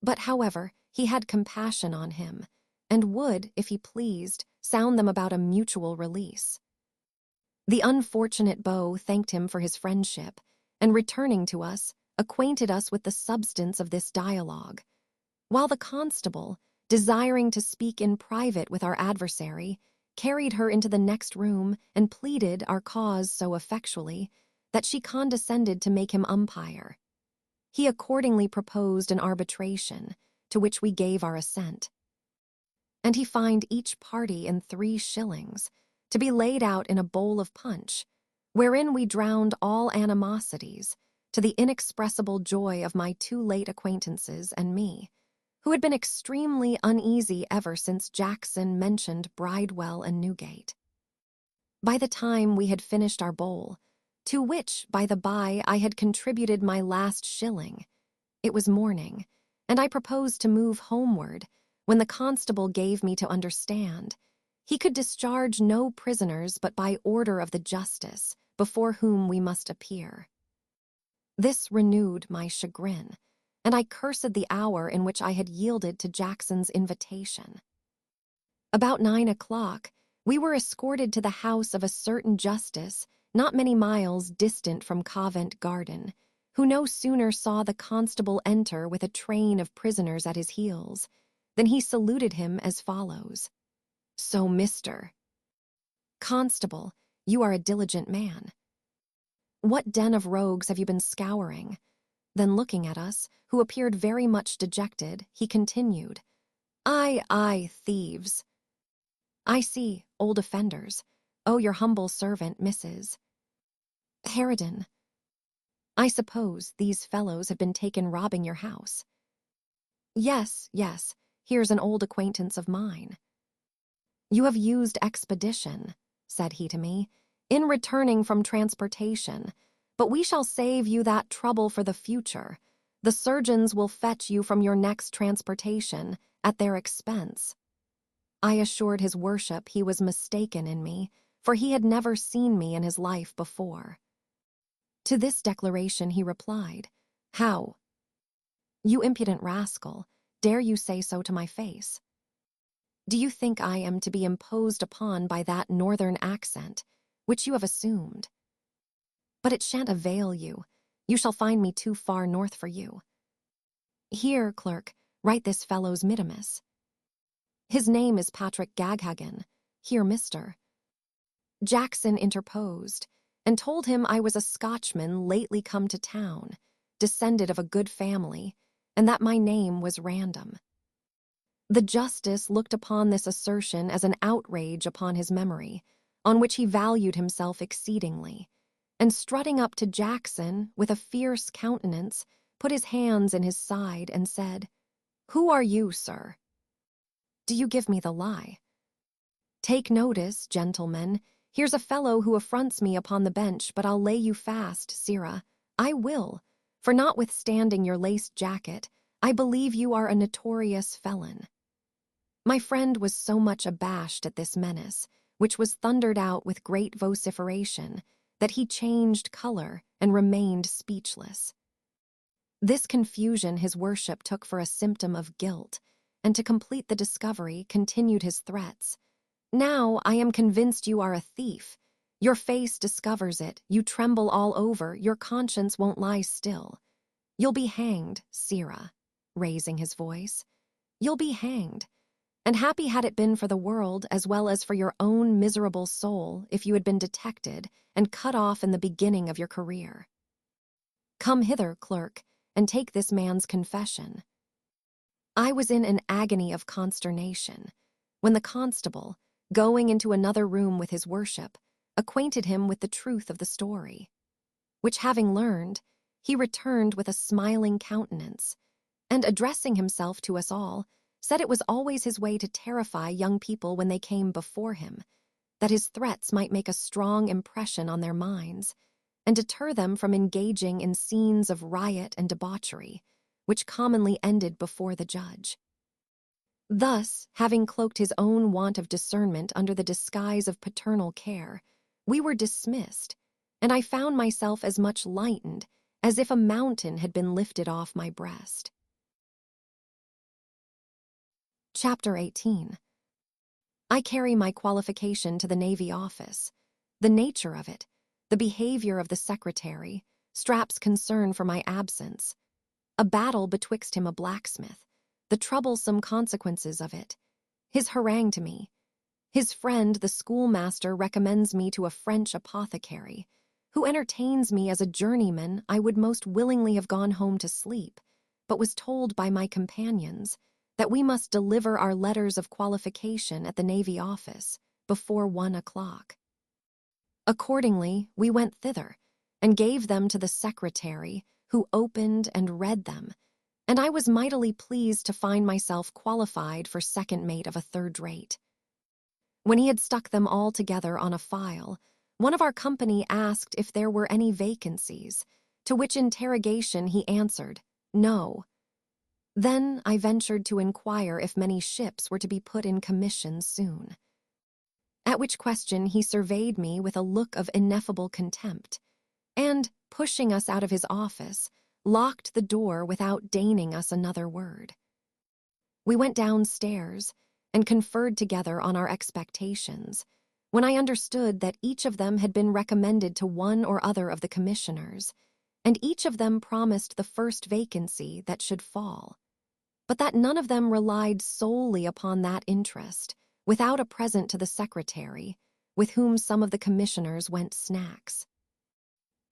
But, however, he had compassion on him, and would, if he pleased, sound them about a mutual release. The unfortunate beau thanked him for his friendship, and returning to us, acquainted us with the substance of this dialogue, while the constable, desiring to speak in private with our adversary, carried her into the next room and pleaded our cause so effectually that she condescended to make him umpire. He accordingly proposed an arbitration, to which we gave our assent, and he fined each party in 3 shillings, to be laid out in a bowl of punch, wherein we drowned all animosities, to the inexpressible joy of my 2 late acquaintances and me, who had been extremely uneasy ever since Jackson mentioned Bridewell and Newgate. By the time we had finished our bowl, to which, by the by, I had contributed my last shilling, it was morning, and I proposed to move homeward, when the constable gave me to understand he could discharge no prisoners but by order of the justice, before whom we must appear. This renewed my chagrin, and I cursed the hour in which I had yielded to Jackson's invitation. About 9 o'clock, we were escorted to the house of a certain justice not many miles distant from Covent Garden, who no sooner saw the constable enter with a train of prisoners at his heels than he saluted him as follows: "So, Mr. Constable, you are a diligent man. What den of rogues have you been scouring? Then looking at us, who appeared very much dejected, he continued, Aye, thieves. I see, old offenders. Oh, your humble servant, Mrs. Harridan. I suppose these fellows have been taken robbing your house. Yes, here's an old acquaintance of mine. You have used expedition, said he to me, in returning from transportation, but we shall save you that trouble for the future. The surgeons will fetch you from your next transportation, at their expense. I assured his worship he was mistaken in me, for he had never seen me in his life before. To this declaration he replied, How? You impudent rascal, dare you say so to my face? Do you think I am to be imposed upon by that northern accent, which you have assumed? But it shan't avail you. You shall find me too far north for you. Here, clerk, write this fellow's mittimus. His name is Patrick Gaghagan. Here, Mr. Jackson interposed, and told him I was a Scotchman lately come to town, descended of a good family, and that my name was Random. The justice looked upon this assertion as an outrage upon his memory, on which he valued himself exceedingly, and strutting up to Jackson with a fierce countenance, put his hands in his side and said, Who are you, sir? Do you give me the lie? Take notice, gentlemen, here's a fellow who affronts me upon the bench, but I'll lay you fast, sirrah, I will, for notwithstanding your laced jacket, I believe you are a notorious felon. My friend was so much abashed at this menace, which was thundered out with great vociferation, that he changed color and remained speechless. This confusion his worship took for a symptom of guilt, and to complete the discovery continued his threats. Now I am convinced you are a thief. Your face discovers it, you tremble all over, your conscience won't lie still. You'll be hanged, sirrah, raising his voice. You'll be hanged. And happy had it been for the world as well as for your own miserable soul if you had been detected and cut off in the beginning of your career. Come hither, clerk, and take this man's confession. I was in an agony of consternation when the constable, going into another room with his worship, acquainted him with the truth of the story, which having learned, he returned with a smiling countenance, and addressing himself to us all, said it was always his way to terrify young people when they came before him, that his threats might make a strong impression on their minds, and deter them from engaging in scenes of riot and debauchery, which commonly ended before the judge. Thus, having cloaked his own want of discernment under the disguise of paternal care, we were dismissed, and I found myself as much lightened as if a mountain had been lifted off my breast. Chapter 18. I carry my qualification to the Navy office. The nature of it, the behavior of the secretary, Strap's concern for my absence, a battle betwixt him a blacksmith, the troublesome consequences of it, his harangue to me. His friend, the schoolmaster, recommends me to a French apothecary, who entertains me as a journeyman. I would most willingly have gone home to sleep, but was told by my companions that we must deliver our letters of qualification at the Navy office before 1 o'clock. Accordingly, we went thither and gave them to the secretary, who opened and read them, and I was mightily pleased to find myself qualified for second mate of a third rate. When he had stuck them all together on a file, one of our company asked if there were any vacancies, to which interrogation he answered, No. Then I ventured to inquire if many ships were to be put in commission soon. At which question he surveyed me with a look of ineffable contempt, and, pushing us out of his office, locked the door without deigning us another word. We went downstairs and conferred together on our expectations, when I understood that each of them had been recommended to one or other of the commissioners, and each of them promised the first vacancy that should fall, but that none of them relied solely upon that interest, without a present to the secretary, with whom some of the commissioners went snacks.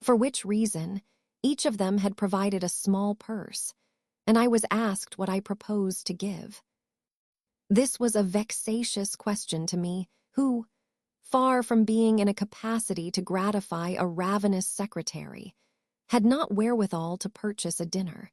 for which reason each of them had provided a small purse, and I was asked what I proposed to give. This was a vexatious question to me, who, far from being in a capacity to gratify a ravenous secretary, had not wherewithal to purchase a dinner.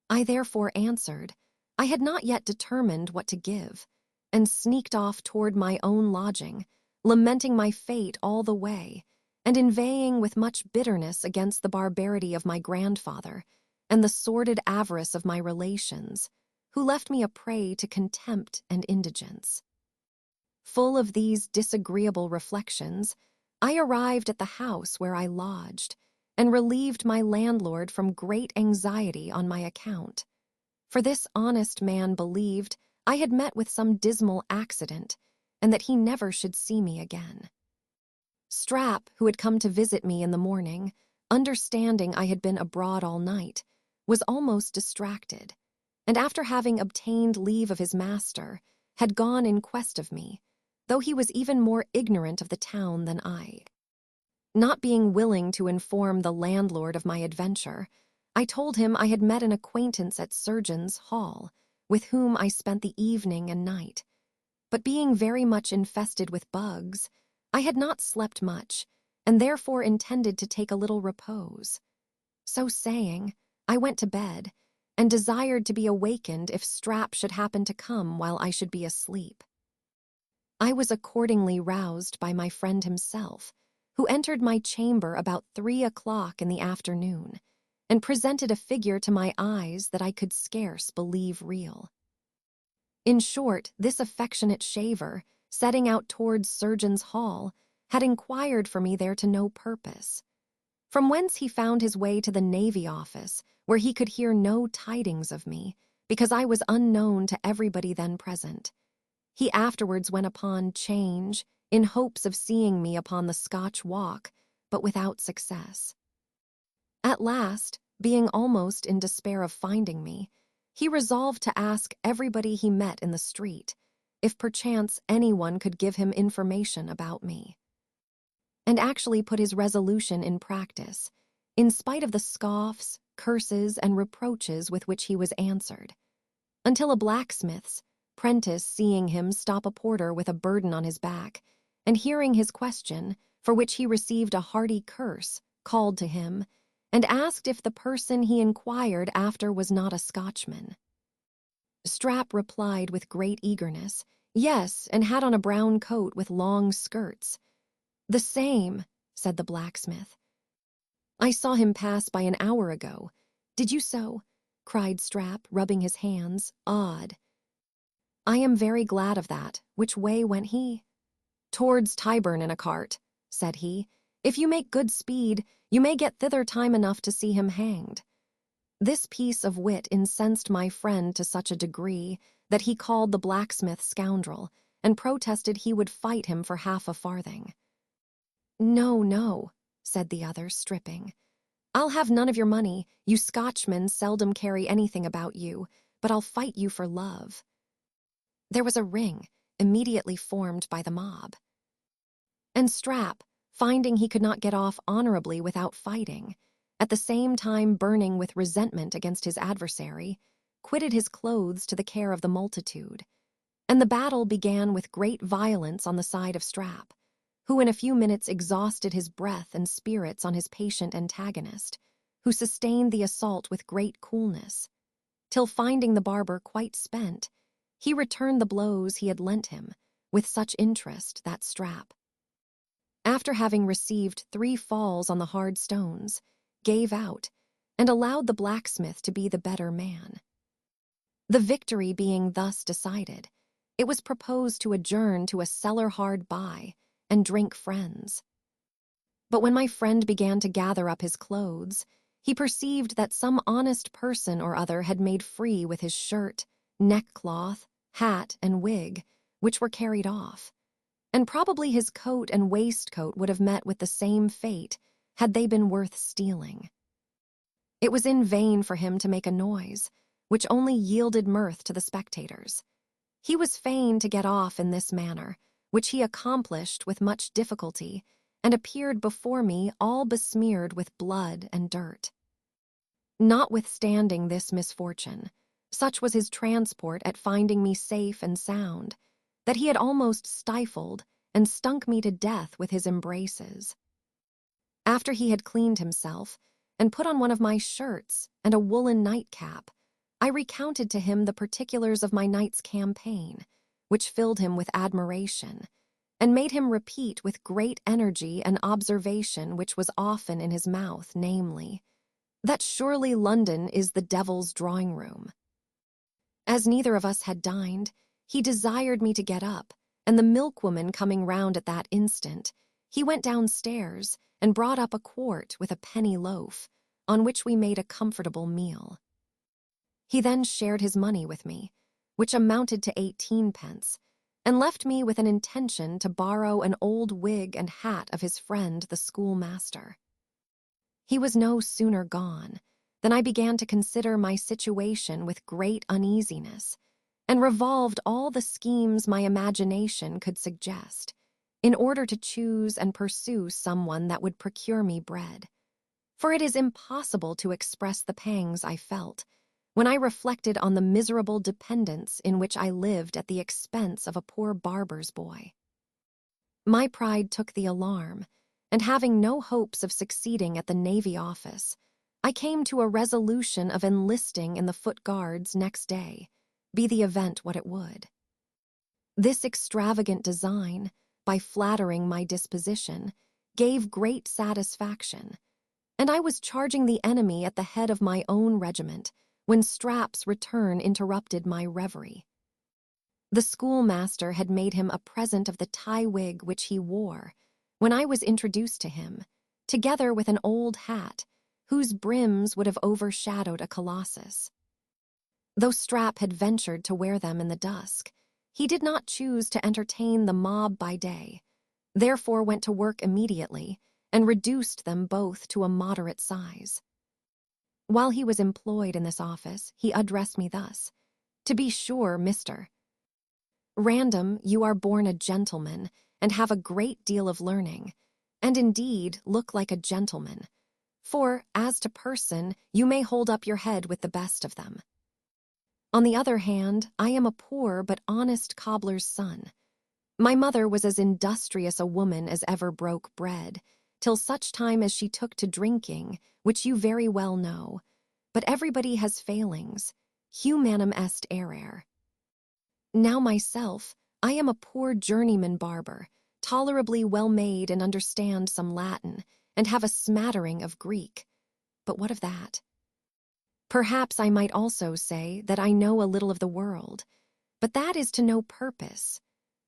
I therefore answered I had not yet determined what to give, and sneaked off toward my own lodging, lamenting my fate all the way, and inveighing with much bitterness against the barbarity of my grandfather and the sordid avarice of my relations, who left me a prey to contempt and indigence. Full of these disagreeable reflections, I arrived at the house where I lodged, and relieved my landlord from great anxiety on my account. For this honest man believed I had met with some dismal accident, and that he never should see me again. Strap, who had come to visit me in the morning, understanding I had been abroad all night, was almost distracted, and after having obtained leave of his master, had gone in quest of me, though he was even more ignorant of the town than I. Not being willing to inform the landlord of my adventure, I told him I had met an acquaintance at Surgeon's Hall, with whom I spent the evening and night. But being very much infested with bugs, I had not slept much, and therefore intended to take a little repose. So saying, I went to bed, and desired to be awakened if Strap should happen to come while I should be asleep. I was accordingly roused by my friend himself, who entered my chamber about 3 o'clock in the afternoon, and presented a figure to my eyes that I could scarce believe real. In short, this affectionate shaver, setting out towards Surgeon's Hall, had inquired for me there to no purpose. From whence he found his way to the Navy office, where he could hear no tidings of me, because I was unknown to everybody then present. He afterwards went upon 'Change, in hopes of seeing me upon the Scotch walk, but without success. At last, being almost in despair of finding me, he resolved to ask everybody he met in the street, if perchance anyone could give him information about me, and actually put his resolution in practice, in spite of the scoffs, curses, and reproaches with which he was answered, until a blacksmith's prentice, seeing him stop a porter with a burden on his back, and hearing his question, for which he received a hearty curse, called to him, and asked if the person he inquired after was not a Scotchman. Strap replied with great eagerness, yes, and had on a brown coat with long skirts. The same, said the blacksmith. I saw him pass by an hour ago. Did you so? Cried Strap, rubbing his hands, awed. I am very glad of that. Which way went he? Towards Tyburn in a cart, said he. If you make good speed, you may get thither time enough to see him hanged. This piece of wit incensed my friend to such a degree that he called the blacksmith scoundrel, and protested he would fight him for half a farthing. No, no, said the other, stripping. I'll have none of your money. You Scotchmen seldom carry anything about you, but I'll fight you for love. There was a ring immediately formed by the mob, and Strap, finding he could not get off honorably without fighting, at the same time burning with resentment against his adversary, quitted his clothes to the care of the multitude, and the battle began with great violence on the side of Strap, who in a few minutes exhausted his breath and spirits on his patient antagonist, who sustained the assault with great coolness, till finding the barber quite spent, he returned the blows he had lent him with such interest that Strap, after having received 3 falls on the hard stones, gave out, and allowed the blacksmith to be the better man. The victory being thus decided, it was proposed to adjourn to a cellar hard by and drink friends. But when my friend began to gather up his clothes, he perceived that some honest person or other had made free with his shirt, neckcloth, hat, and wig, which were carried off, and probably his coat and waistcoat would have met with the same fate had they been worth stealing. It was in vain for him to make a noise, which only yielded mirth to the spectators. He was fain to get off in this manner, which he accomplished with much difficulty, and appeared before me all besmeared with blood and dirt. Notwithstanding this misfortune, such was his transport at finding me safe and sound, that he had almost stifled and stunk me to death with his embraces. After he had cleaned himself and put on one of my shirts and a woolen nightcap, I recounted to him the particulars of my night's campaign, which filled him with admiration, and made him repeat with great energy an observation which was often in his mouth, namely, that surely London is the devil's drawing-room. As neither of us had dined, he desired me to get up, and the milkwoman coming round at that instant, he went downstairs and brought up a quart with a penny loaf, on which we made a comfortable meal. He then shared his money with me, which amounted to 18 pence, and left me with an intention to borrow an old wig and hat of his friend the schoolmaster. He was no sooner gone than I began to consider my situation with great uneasiness, and revolved all the schemes my imagination could suggest, in order to choose and pursue someone that would procure me bread. For it is impossible to express the pangs I felt when I reflected on the miserable dependence in which I lived at the expense of a poor barber's boy. My pride took the alarm, and having no hopes of succeeding at the Navy office, I came to a resolution of enlisting in the Foot Guards next day, be the event what it would. This extravagant design, by flattering my disposition, gave great satisfaction, and I was charging the enemy at the head of my own regiment when Strap's return interrupted my reverie. The schoolmaster had made him a present of the tie wig which he wore when I was introduced to him, together with an old hat whose brims would have overshadowed a colossus. Though Strap had ventured to wear them in the dusk, he did not choose to entertain the mob by day, therefore went to work immediately and reduced them both to a moderate size. While he was employed in this office, he addressed me thus: "To be sure, Mr. Random, you are born a gentleman and have a great deal of learning, and indeed look like a gentleman, for, as to person, you may hold up your head with the best of them. On the other hand, I am a poor but honest cobbler's son. My mother was as industrious a woman as ever broke bread, till such time as she took to drinking, which you very well know. But everybody has failings. Humanum est errare. Now myself, I am a poor journeyman barber, tolerably well made and understand some Latin, and have a smattering of Greek. But what of that? Perhaps I might also say that I know a little of the world, but that is to no purpose.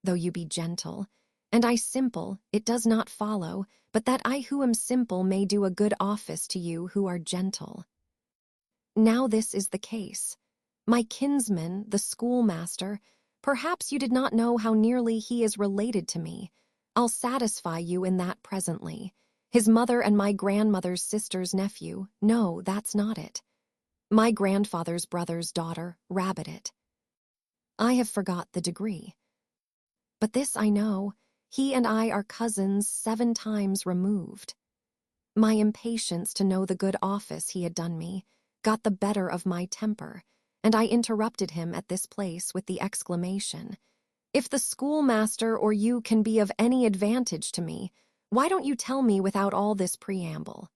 Though you be gentle, and I simple, it does not follow, but that I who am simple may do a good office to you who are gentle. Now this is the case. My kinsman, the schoolmaster, perhaps you did not know how nearly he is related to me. I'll satisfy you in that presently. His mother and my grandmother's sister's nephew. No, that's not it. My grandfather's brother's daughter, Rabbit it. I have forgot the degree. But this I know, he and I are cousins 7 times removed. My impatience to know the good office he had done me got the better of my temper, and I interrupted him at this place with the exclamation, "If the schoolmaster or you can be of any advantage to me, why don't you tell me without all this preamble?"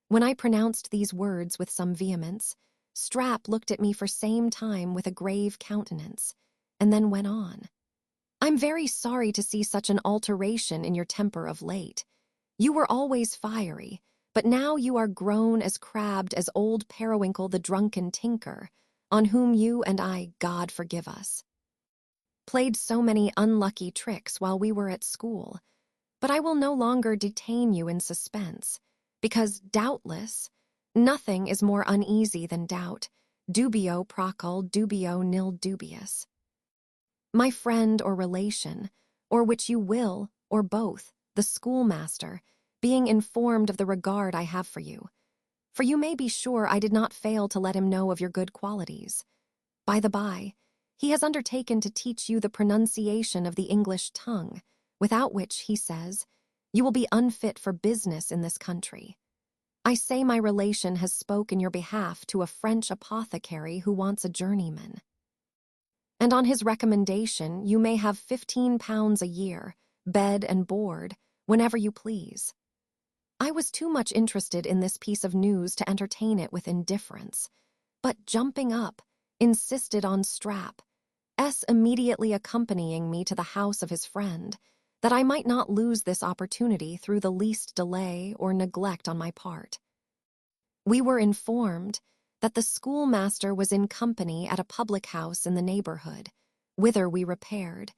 When I pronounced these words with some vehemence, Strap looked at me for same time with a grave countenance, and then went on. "I'm very sorry to see such an alteration in your temper of late. You were always fiery, but now you are grown as crabbed as old Periwinkle the drunken tinker, on whom you and I, God forgive us, played so many unlucky tricks while we were at school. But I will no longer detain you in suspense, because, doubtless, nothing is more uneasy than doubt, dubio procul dubio nil dubius. My friend or relation, or which you will, or both, the schoolmaster, being informed of the regard I have for you may be sure I did not fail to let him know of your good qualities. By the by, he has undertaken to teach you the pronunciation of the English tongue, without which, he says, You will be unfit for business in this country. I say my relation has spoke in your behalf to a French apothecary who wants a journeyman. And on his recommendation, you may have £15 a year, bed and board, whenever you please. I was too much interested in this piece of news to entertain it with indifference, but jumping up, insisted on Strap, immediately accompanying me to the house of his friend, that I might not lose this opportunity through the least delay or neglect on my part. We were informed that the schoolmaster was in company at a public house in the neighborhood, whither we repaired,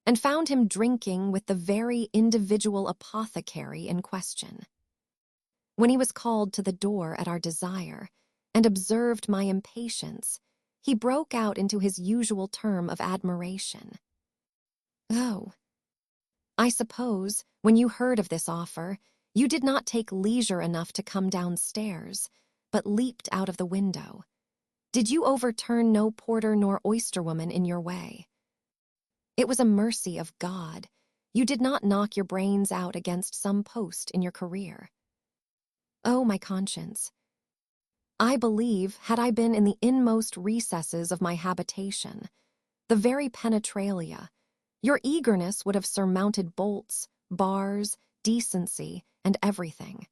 and found him drinking with the very individual apothecary in question. When he was called to the door at our desire, and observed my impatience, he broke out into his usual term of admiration. "Oh, I suppose, when you heard of this offer, you did not take leisure enough to come downstairs, but leaped out of the window. Did you overturn no porter nor oysterwoman in your way? It was a mercy of God. You did not knock your brains out against some post in your career. Oh, my conscience! I believe, had I been in the inmost recesses of my habitation, the very penetralia, your eagerness would have surmounted bolts, bars, decency, and everything.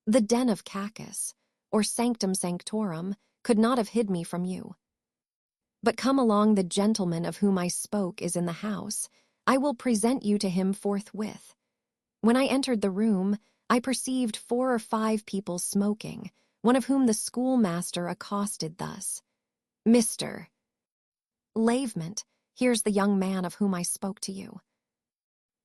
The den of Cacus, or sanctum sanctorum, could not have hid me from you. But come along, the gentleman of whom I spoke is in the house. I will present you to him forthwith." When I entered the room, I perceived 4 or 5 people smoking, one of whom the schoolmaster accosted thus: "Mr. Lavement, here's the young man of whom I spoke to you."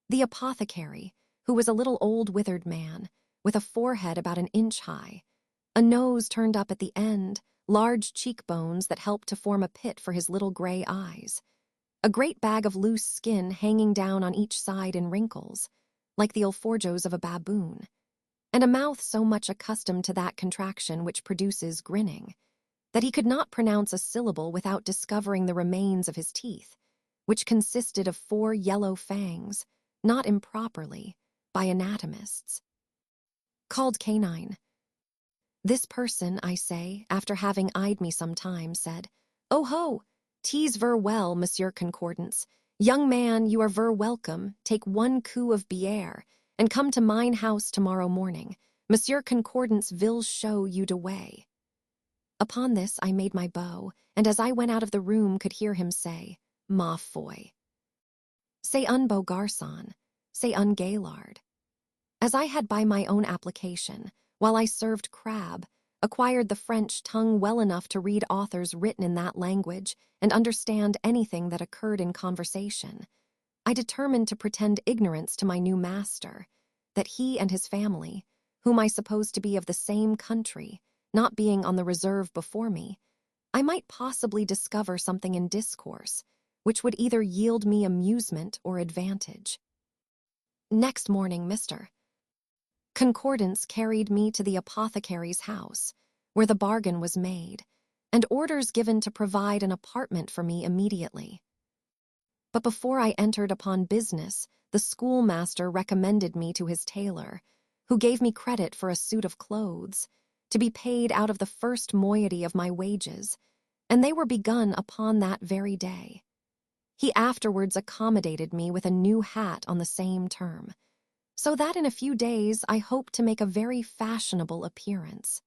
The apothecary, who was a little old withered man, with a forehead about an inch high, a nose turned up at the end, large cheekbones that helped to form a pit for his little gray eyes, a great bag of loose skin hanging down on each side in wrinkles, like the alforjos of a baboon, and a mouth so much accustomed to that contraction which produces grinning, that he could not pronounce a syllable without discovering the remains of his teeth, which consisted of 4 yellow fangs, not improperly, by anatomists, called canine. This person, I say, after having eyed me some time, said, "Oh ho, 'tis ver well, Monsieur Concordance. Young man, you are ver welcome. Take 1 coup of bière, and come to mine house tomorrow morning. Monsieur Concordance will show you de way." Upon this I made my bow, and as I went out of the room could hear him say, "Ma foi. C'est un beau garçon, c'est un gaillard." As I had by my own application, while I served crab, acquired the French tongue well enough to read authors written in that language and understand anything that occurred in conversation, I determined to pretend ignorance to my new master, that he and his family, whom I supposed to be of the same country, not being on the reserve before me, I might possibly discover something in discourse, which would either yield me amusement or advantage. Next morning, Mr. Concordance carried me to the apothecary's house, where the bargain was made, and orders given to provide an apartment for me immediately. But before I entered upon business, the schoolmaster recommended me to his tailor, who gave me credit for a suit of clothes, to be paid out of the first moiety of my wages, and they were begun upon that very day. He afterwards accommodated me with a new hat on the same term, so that in a few days I hope to make a very fashionable appearance.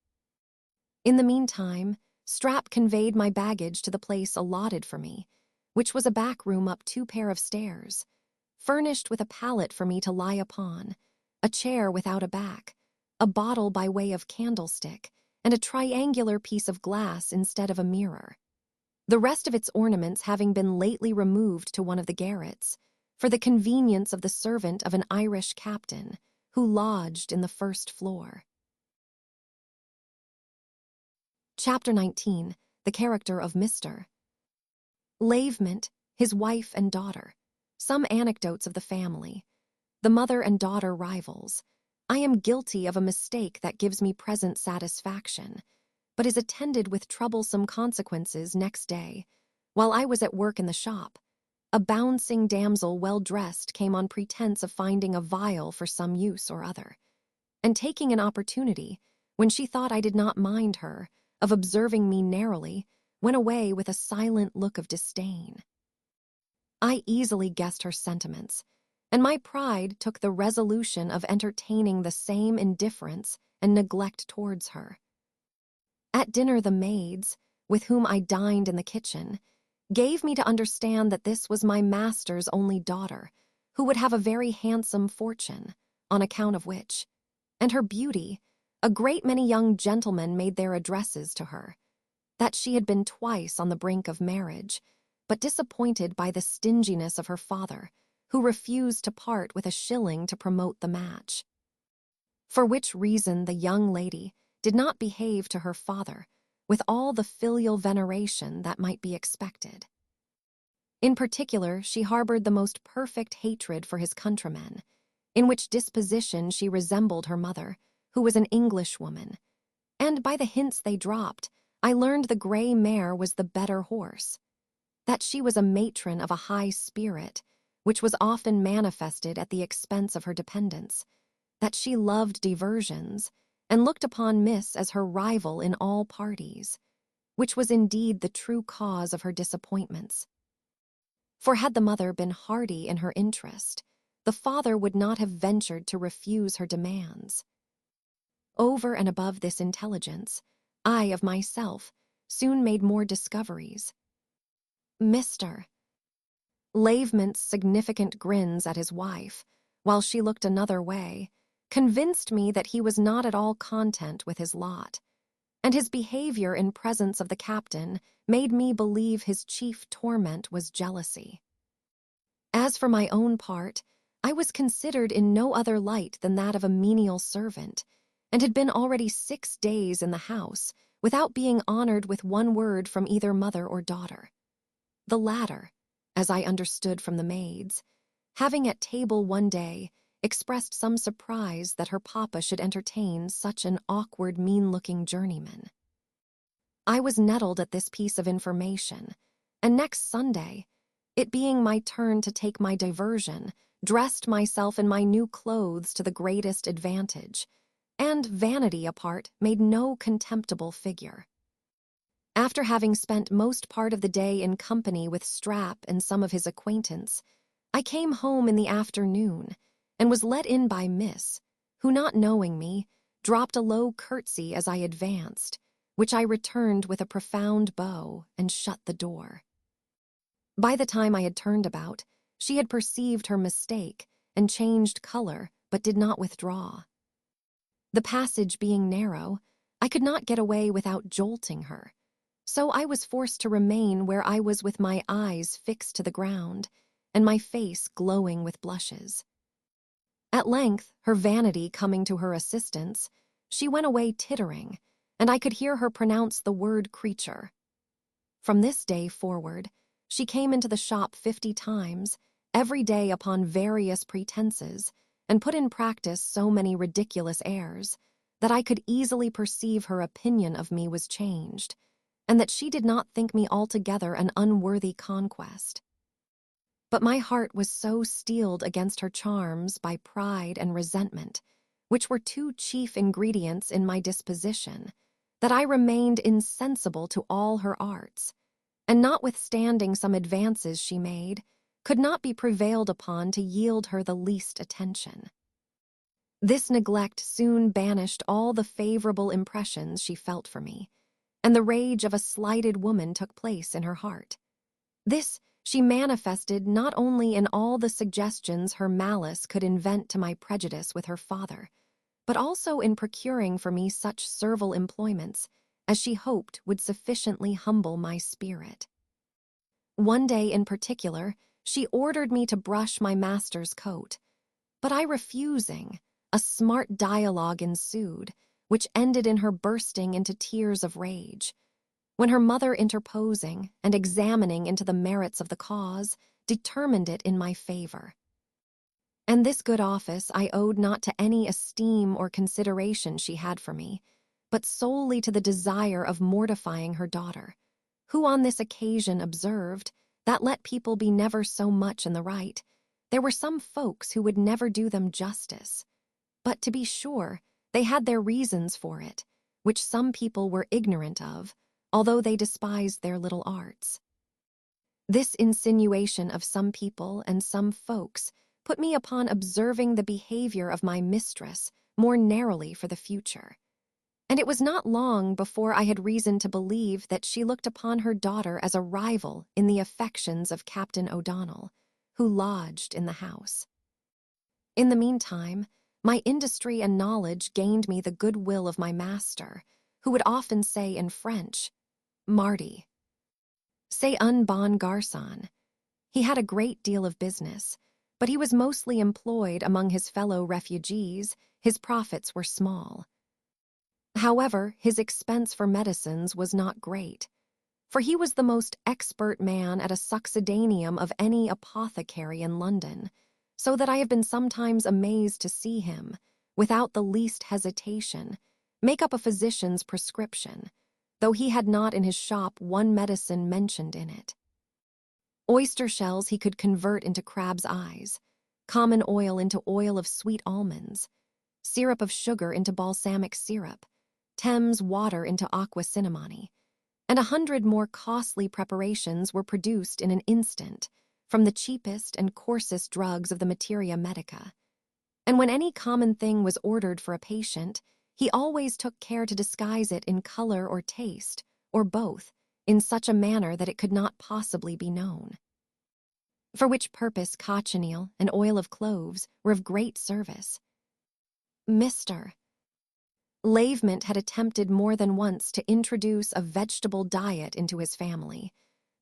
In the meantime, Strap conveyed my baggage to the place allotted for me, which was a back room up 2 pair of stairs, furnished with a pallet for me to lie upon, a chair without a back, a bottle by way of candlestick, and a triangular piece of glass instead of a mirror, the rest of its ornaments having been lately removed to one of the garrets, for the convenience of the servant of an Irish captain, who lodged in the first floor. Chapter 19. The Character of Mr. Lavement, his wife and daughter. Some anecdotes of the family. The mother and daughter rivals. I am guilty of a mistake that gives me present satisfaction, but is attended with troublesome consequences next day, while I was at work in the shop. A bouncing damsel well-dressed came on pretense of finding a vial for some use or other, and taking an opportunity, when she thought I did not mind her, of observing me narrowly, went away with a silent look of disdain. I easily guessed her sentiments, and my pride took the resolution of entertaining the same indifference and neglect towards her. At dinner, the maids, with whom I dined in the kitchen, gave me to understand that this was my master's only daughter, who would have a very handsome fortune, on account of which, and her beauty, a great many young gentlemen made their addresses to her, that she had been twice on the brink of marriage, but disappointed by the stinginess of her father, who refused to part with a shilling to promote the match. For which reason the young lady did not behave to her father with all the filial veneration that might be expected. In particular, she harbored the most perfect hatred for his countrymen, in which disposition she resembled her mother, who was an Englishwoman, and by the hints they dropped, I learned the gray mare was the better horse, that she was a matron of a high spirit, which was often manifested at the expense of her dependents, that she loved diversions, and looked upon Miss as her rival in all parties, which was indeed the true cause of her disappointments. For had the mother been hearty in her interest, the father would not have ventured to refuse her demands. Over and above this intelligence, I, of myself, soon made more discoveries. Mr. Lavement's significant grins at his wife, while she looked another way, convinced me that he was not at all content with his lot, and his behavior in presence of the captain made me believe his chief torment was jealousy. As for my own part, I was considered in no other light than that of a menial servant, and had been already 6 days in the house without being honored with one word from either mother or daughter. The latter, as I understood from the maids, having at table one day expressed some surprise that her papa should entertain such an awkward, mean-looking journeyman. I was nettled at this piece of information, and next Sunday, it being my turn to take my diversion, dressed myself in my new clothes to the greatest advantage, and, vanity apart, made no contemptible figure. After having spent most part of the day in company with Strap and some of his acquaintance, I came home in the afternoon, and was let in by Miss, who, not knowing me, dropped a low curtsy as I advanced, which I returned with a profound bow and shut the door. By the time I had turned about, she had perceived her mistake and changed color, but did not withdraw. The passage being narrow, I could not get away without jolting her, so I was forced to remain where I was with my eyes fixed to the ground, and my face glowing with blushes. At length, her vanity coming to her assistance, she went away tittering, and I could hear her pronounce the word creature. From this day forward, she came into the shop 50 times, every day upon various pretenses, and put in practice so many ridiculous airs, that I could easily perceive her opinion of me was changed, and that she did not think me altogether an unworthy conquest. But my heart was so steeled against her charms by pride and resentment, which were 2 chief ingredients in my disposition, that I remained insensible to all her arts, and notwithstanding some advances she made, could not be prevailed upon to yield her the least attention. This neglect soon banished all the favorable impressions she felt for me, and the rage of a slighted woman took place in her heart. This she manifested not only in all the suggestions her malice could invent to my prejudice with her father, but also in procuring for me such servile employments as she hoped would sufficiently humble my spirit. One day in particular, she ordered me to brush my master's coat, but I refusing, a smart dialogue ensued, which ended in her bursting into tears of rage, when her mother interposing and examining into the merits of the cause, determined it in my favor. And this good office I owed not to any esteem or consideration she had for me, but solely to the desire of mortifying her daughter, who on this occasion observed that let people be never so much in the right. There were some folks who would never do them justice. But to be sure, they had their reasons for it, which some people were ignorant of, although they despised their little arts. This insinuation of some people and some folks put me upon observing the behavior of my mistress more narrowly for the future. And it was not long before I had reason to believe that she looked upon her daughter as a rival in the affections of Captain O'Donnell, who lodged in the house. In the meantime, my industry and knowledge gained me the goodwill of my master, who would often say in French, "Marty, c'est un bon garçon." He had a great deal of business, but he was mostly employed among his fellow refugees. His profits were small. However, his expense for medicines was not great, for he was the most expert man at a succedaneum of any apothecary in London, so that I have been sometimes amazed to see him, without the least hesitation, make up a physician's prescription, though he had not in his shop one medicine mentioned in it. Oyster shells he could convert into crab's eyes, common oil into oil of sweet almonds, syrup of sugar into balsamic syrup, Thames water into aqua cinnamoni, and 100 more costly preparations were produced in an instant from the cheapest and coarsest drugs of the materia medica. And when any common thing was ordered for a patient, he always took care to disguise it in color or taste, or both, in such a manner that it could not possibly be known. For which purpose cochineal and oil of cloves were of great service. Mr. Lavement had attempted more than once to introduce a vegetable diet into his family,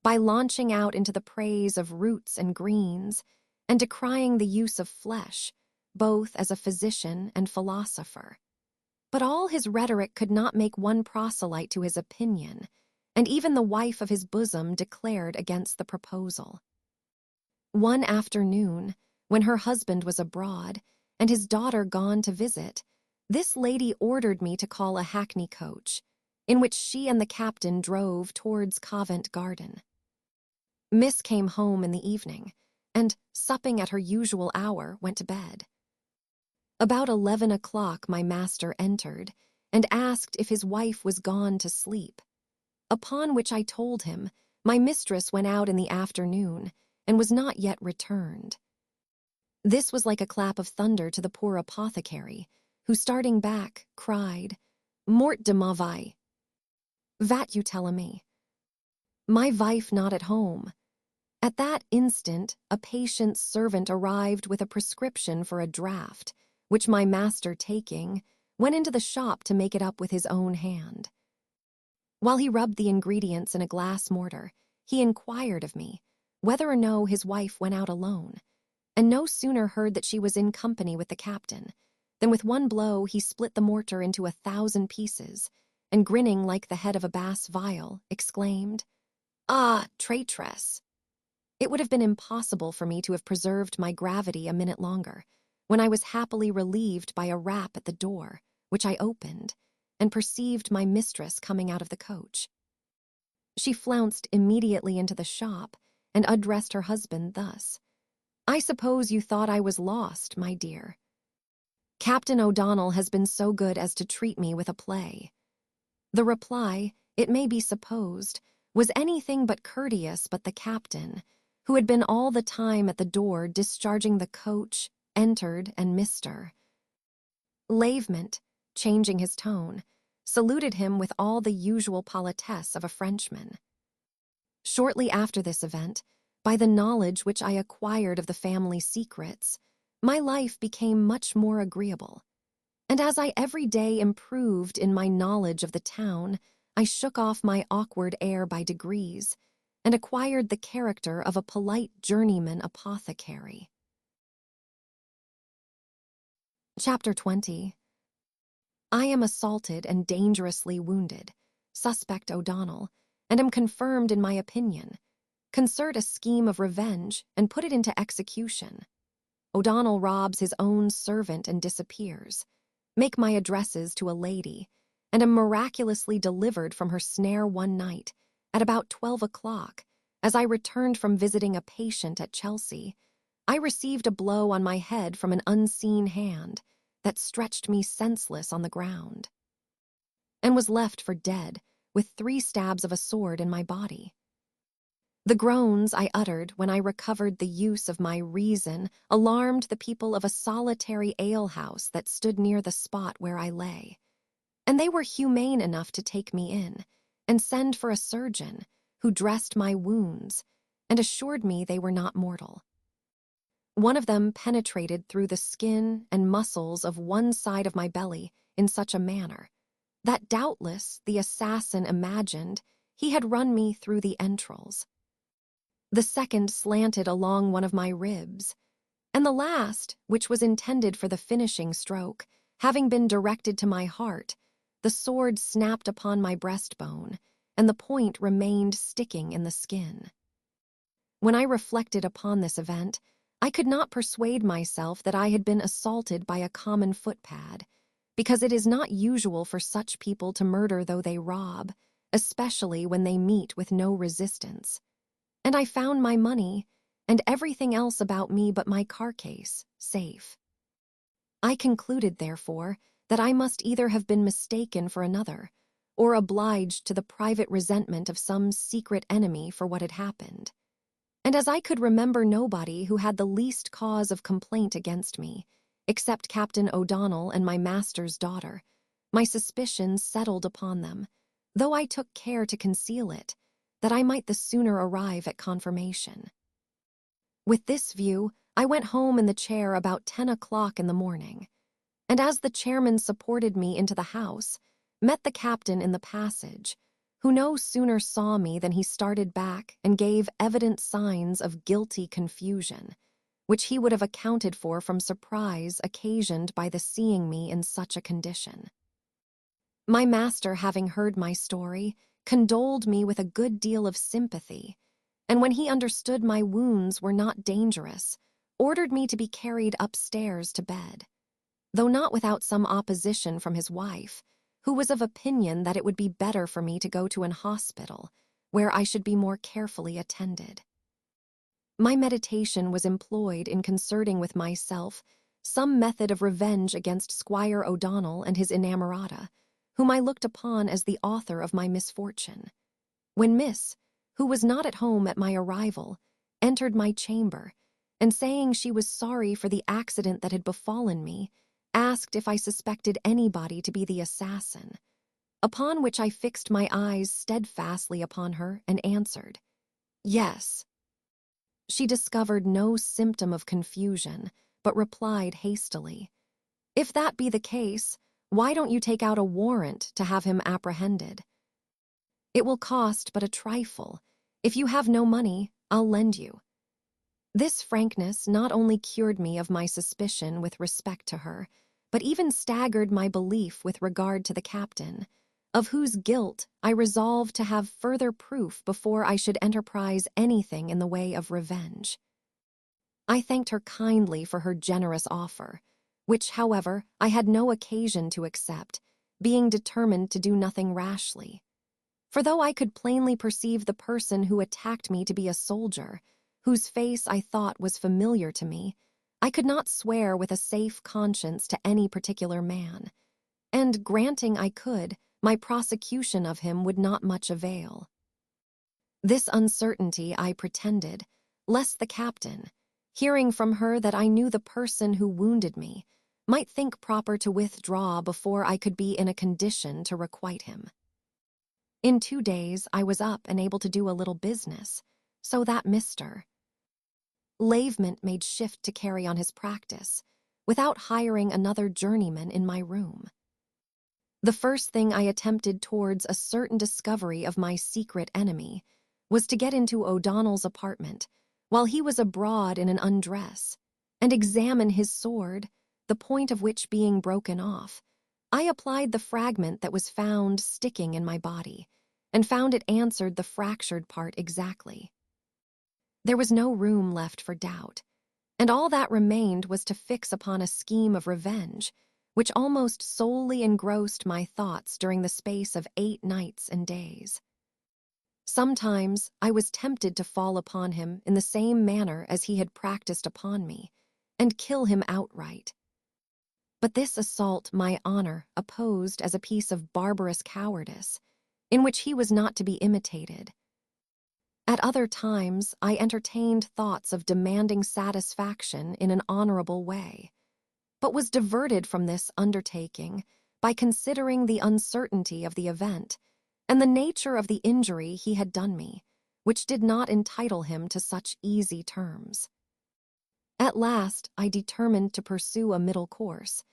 by launching out into the praise of roots and greens, and decrying the use of flesh, both as a physician and philosopher. But all his rhetoric could not make one proselyte to his opinion, and even the wife of his bosom declared against the proposal. One afternoon, when her husband was abroad, and his daughter gone to visit, this lady ordered me to call a hackney coach, in which she and the captain drove towards Covent Garden. Miss came home in the evening, and, supping at her usual hour, went to bed. About 11 o'clock my master entered, and asked if his wife was gone to sleep, upon which I told him my mistress went out in the afternoon, and was not yet returned. This was like a clap of thunder to the poor apothecary, who, starting back, cried, "Mort de ma vie! Vat you tell me? My wife not at home." At that instant, a patient's servant arrived with a prescription for a draught, which my master taking, went into the shop to make it up with his own hand. While he rubbed the ingredients in a glass mortar, he inquired of me whether or no his wife went out alone, and no sooner heard that she was in company with the captain, than with one blow he split the mortar into 1,000 pieces, and grinning like the head of a bass viol, exclaimed, "Ah, traitress!" It would have been impossible for me to have preserved my gravity a minute longer, when I was happily relieved by a rap at the door, which I opened, and perceived my mistress coming out of the coach. She flounced immediately into the shop, and addressed her husband thus, "I suppose you thought I was lost, my dear. Captain O'Donnell has been so good as to treat me with a play." The reply, it may be supposed, was anything but courteous, but the captain, who had been all the time at the door discharging the coach, entered, and Mr. Lavement, changing his tone, saluted him with all the usual politesse of a Frenchman. Shortly after this event, by the knowledge which I acquired of the family secrets, my life became much more agreeable, and as I every day improved in my knowledge of the town, I shook off my awkward air by degrees, and acquired the character of a polite journeyman apothecary. Chapter 20. I am assaulted and dangerously wounded, suspect O'Donnell, and am confirmed in my opinion. Concert a scheme of revenge, and put it into execution. O'Donnell robs his own servant and disappears. Make my addresses to a lady, and am miraculously delivered from her snare one night, at about 12 o'clock, as I returned from visiting a patient at Chelsea, I received a blow on my head from an unseen hand that stretched me senseless on the ground, and was left for dead with 3 stabs of a sword in my body. The groans I uttered when I recovered the use of my reason alarmed the people of a solitary alehouse that stood near the spot where I lay, and they were humane enough to take me in and send for a surgeon who dressed my wounds and assured me they were not mortal. One of them penetrated through the skin and muscles of one side of my belly in such a manner that doubtless the assassin imagined he had run me through the entrails. The second slanted along one of my ribs, and the last, which was intended for the finishing stroke, having been directed to my heart, the sword snapped upon my breastbone, and the point remained sticking in the skin. When I reflected upon this event, I could not persuade myself that I had been assaulted by a common footpad, because it is not usual for such people to murder though they rob, especially when they meet with no resistance. And I found my money, and everything else about me but my carcase, safe. I concluded, therefore, that I must either have been mistaken for another, or obliged to the private resentment of some secret enemy for what had happened. And as I could remember nobody who had the least cause of complaint against me, except Captain O'Donnell and my master's daughter, my suspicions settled upon them, though I took care to conceal it, that I might the sooner arrive at confirmation. With this view, I went home in the chair about 10 o'clock in the morning, and as the chairman supported me into the house, met the captain in the passage, who no sooner saw me than he started back and gave evident signs of guilty confusion, which he would have accounted for from surprise occasioned by the seeing me in such a condition. My master, having heard my story, condoled me with a good deal of sympathy, and when he understood my wounds were not dangerous, ordered me to be carried upstairs to bed, though not without some opposition from his wife, who was of opinion that it would be better for me to go to an hospital, where I should be more carefully attended. My meditation was employed in concerting with myself some method of revenge against Squire O'Donnell and his inamorata, whom I looked upon as the author of my misfortune, when Miss, who was not at home at my arrival, entered my chamber, and saying she was sorry for the accident that had befallen me, asked if I suspected anybody to be the assassin, upon which I fixed my eyes steadfastly upon her and answered, "Yes." She discovered no symptom of confusion, but replied hastily, "If that be the case, why don't you take out a warrant to have him apprehended? It will cost but a trifle. If you have no money, I'll lend you." This frankness not only cured me of my suspicion with respect to her, but even staggered my belief with regard to the captain, of whose guilt I resolved to have further proof before I should enterprise anything in the way of revenge. I thanked her kindly for her generous offer, which, however, I had no occasion to accept, being determined to do nothing rashly. For though I could plainly perceive the person who attacked me to be a soldier, whose face I thought was familiar to me, I could not swear with a safe conscience to any particular man, and, granting I could, my prosecution of him would not much avail. This uncertainty I pretended, lest the captain, hearing from her that I knew the person who wounded me, might think proper to withdraw before I could be in a condition to requite him. In 2 days I was up and able to do a little business, so that Mr. Lavement made shift to carry on his practice, without hiring another journeyman in my room. The first thing I attempted towards a certain discovery of my secret enemy was to get into O'Donnell's apartment, while he was abroad in an undress, and examine his sword, the point of which being broken off, I applied the fragment that was found sticking in my body, and found it answered the fractured part exactly. There was no room left for doubt, and all that remained was to fix upon a scheme of revenge, which almost solely engrossed my thoughts during the space of 8 nights and days. Sometimes I was tempted to fall upon him in the same manner as he had practiced upon me, and kill him outright. But this assault my honor opposed as a piece of barbarous cowardice, in which he was not to be imitated. At other times I entertained thoughts of demanding satisfaction in an honorable way, but was diverted from this undertaking by considering the uncertainty of the event and the nature of the injury he had done me, which did not entitle him to such easy terms. At last I determined to pursue a middle course,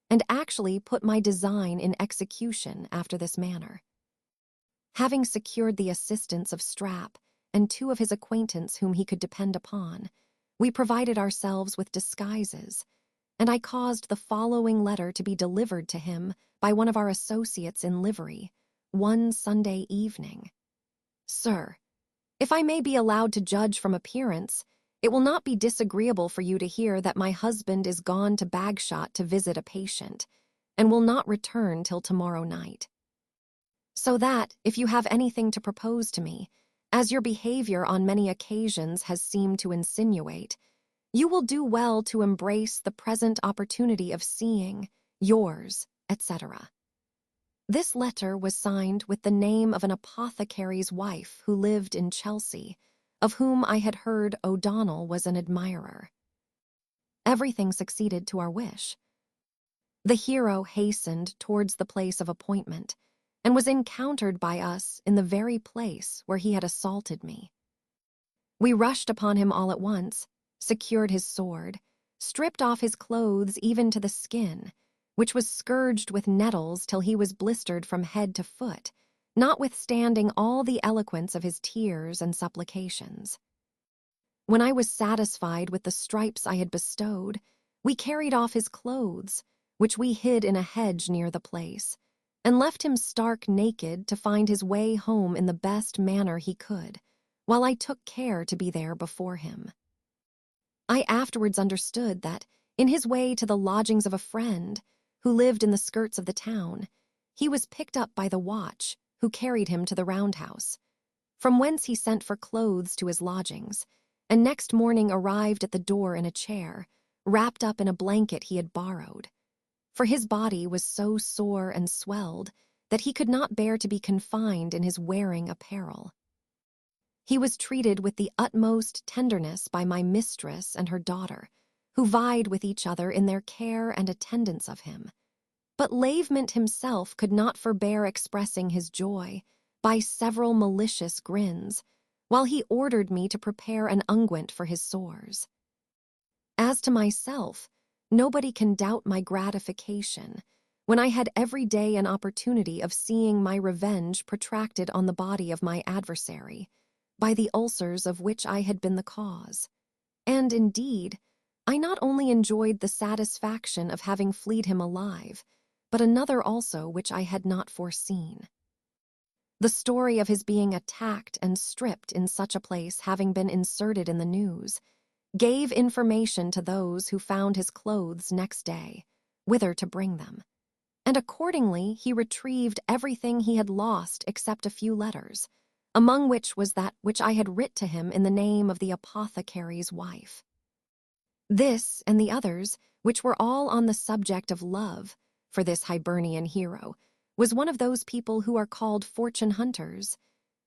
and actually put my design in execution after this manner. Having secured the assistance of Strap and 2 of his acquaintance whom he could depend upon, we provided ourselves with disguises, and I caused the following letter to be delivered to him by one of our associates in livery, one Sunday evening. Sir, if I may be allowed to judge from appearance, it will not be disagreeable for you to hear that my husband is gone to Bagshot to visit a patient, and will not return till tomorrow night. So that, if you have anything to propose to me, as your behavior on many occasions has seemed to insinuate, you will do well to embrace the present opportunity of seeing yours, etc. This letter was signed with the name of an apothecary's wife who lived in Chelsea, of whom I had heard O'Donnell was an admirer. Everything succeeded to our wish. The hero hastened towards the place of appointment, and was encountered by us in the very place where he had assaulted me. We rushed upon him all at once, secured his sword, stripped off his clothes even to the skin, which was scourged with nettles till he was blistered from head to foot, notwithstanding all the eloquence of his tears and supplications. When I was satisfied with the stripes I had bestowed, we carried off his clothes, which we hid in a hedge near the place, and left him stark naked to find his way home in the best manner he could, while I took care to be there before him. I afterwards understood that, in his way to the lodgings of a friend, who lived in the skirts of the town, he was picked up by the watch, who carried him to the roundhouse, from whence he sent for clothes to his lodgings, and next morning arrived at the door in a chair, wrapped up in a blanket he had borrowed. For his body was so sore and swelled that he could not bear to be confined in his wearing apparel. He was treated with the utmost tenderness by my mistress and her daughter, who vied with each other in their care and attendance of him. But Lavement himself could not forbear expressing his joy by several malicious grins, while he ordered me to prepare an unguent for his sores. As to myself, nobody can doubt my gratification when I had every day an opportunity of seeing my revenge protracted on the body of my adversary, by the ulcers of which I had been the cause. And, indeed, I not only enjoyed the satisfaction of having fleed him alive, but another also which I had not foreseen. The story of his being attacked and stripped in such a place having been inserted in the news, gave information to those who found his clothes next day, whither to bring them, and accordingly he retrieved everything he had lost except a few letters, among which was that which I had writ to him in the name of the apothecary's wife. This and the others, which were all on the subject of love, for this Hibernian hero was one of those people who are called fortune hunters,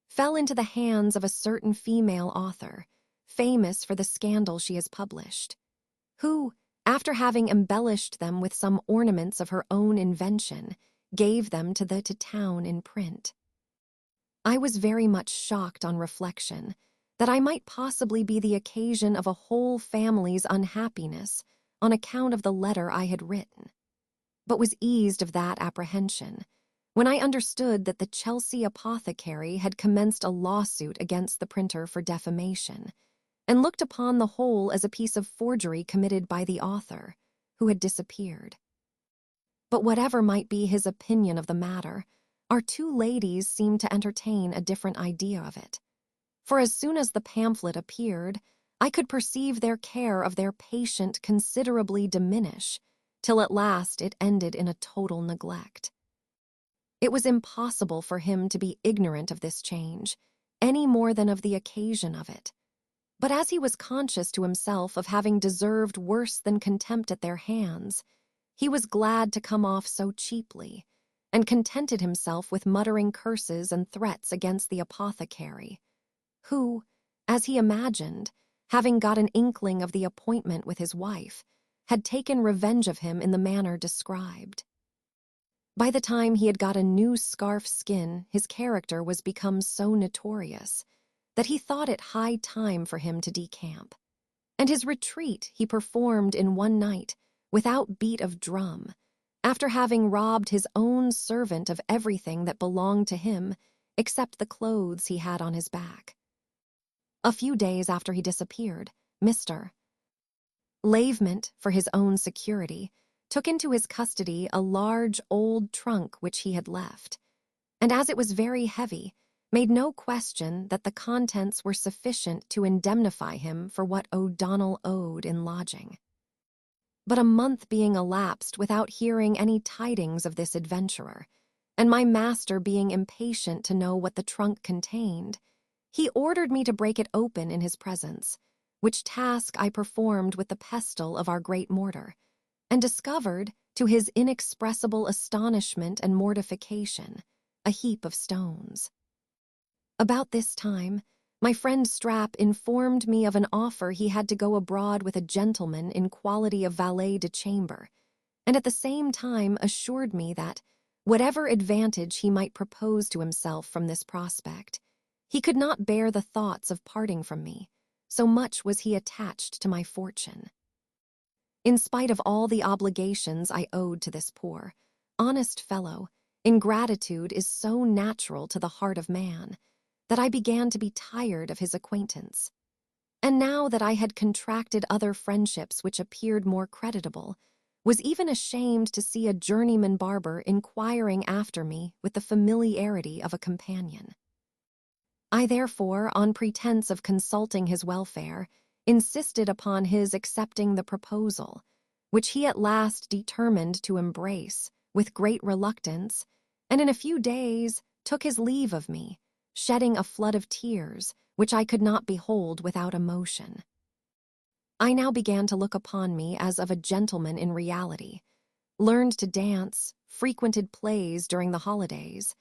fell into the hands of a certain female author, famous for the scandal she has published, who, after having embellished them with some ornaments of her own invention, gave them to the town in print. I was very much shocked on reflection that I might possibly be the occasion of a whole family's unhappiness on account of the letter I had written, but was eased of that apprehension when I understood that the Chelsea apothecary had commenced a lawsuit against the printer for defamation, and looked upon the whole as a piece of forgery committed by the author, who had disappeared. But whatever might be his opinion of the matter, our 2 ladies seemed to entertain a different idea of it. For as soon as the pamphlet appeared, I could perceive their care of their patient considerably diminish, till at last it ended in a total neglect. It was impossible for him to be ignorant of this change, any more than of the occasion of it. But as he was conscious to himself of having deserved worse than contempt at their hands, he was glad to come off so cheaply, and contented himself with muttering curses and threats against the apothecary, who, as he imagined, having got an inkling of the appointment with his wife, had taken revenge of him in the manner described. By the time he had got a new scarf skin, his character was become so notorious that he thought it high time for him to decamp. And his retreat he performed in one night, without beat of drum, after having robbed his own servant of everything that belonged to him except the clothes he had on his back. A few days after he disappeared, Mr. Lavement, for his own security, took into his custody a large old trunk which he had left, and as it was very heavy, made no question that the contents were sufficient to indemnify him for what O'Donnell owed in lodging. But a month being elapsed without hearing any tidings of this adventurer, and my master being impatient to know what the trunk contained, he ordered me to break it open in his presence, which task I performed with the pestle of our great mortar, and discovered, to his inexpressible astonishment and mortification, a heap of stones. About this time, my friend Strap informed me of an offer he had to go abroad with a gentleman in quality of valet de chamber, and at the same time assured me that, whatever advantage he might propose to himself from this prospect, he could not bear the thoughts of parting from me, so much was he attached to my fortune. In spite of all the obligations I owed to this poor, honest fellow, ingratitude is so natural to the heart of man that I began to be tired of his acquaintance. And now that I had contracted other friendships which appeared more creditable, was even ashamed to see a journeyman barber inquiring after me with the familiarity of a companion. I therefore, on pretense of consulting his welfare, insisted upon his accepting the proposal, which he at last determined to embrace with great reluctance, and in a few days took his leave of me, shedding a flood of tears which I could not behold without emotion. I now began to look upon me as of a gentleman in reality, learned to dance, frequented plays during the holidays,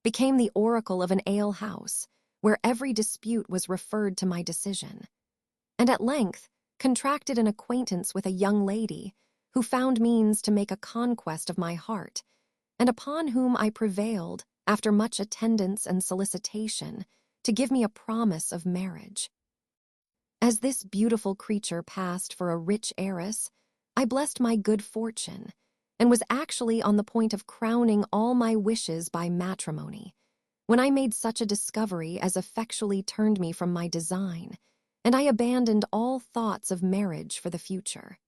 became the oracle of an ale-house, where every dispute was referred to my decision, and at length contracted an acquaintance with a young lady who found means to make a conquest of my heart, and upon whom I prevailed, after much attendance and solicitation, to give me a promise of marriage. As this beautiful creature passed for a rich heiress, I blessed my good fortune, and was actually on the point of crowning all my wishes by matrimony, when I made such a discovery as effectually turned me from my design, and I abandoned all thoughts of marriage for the future.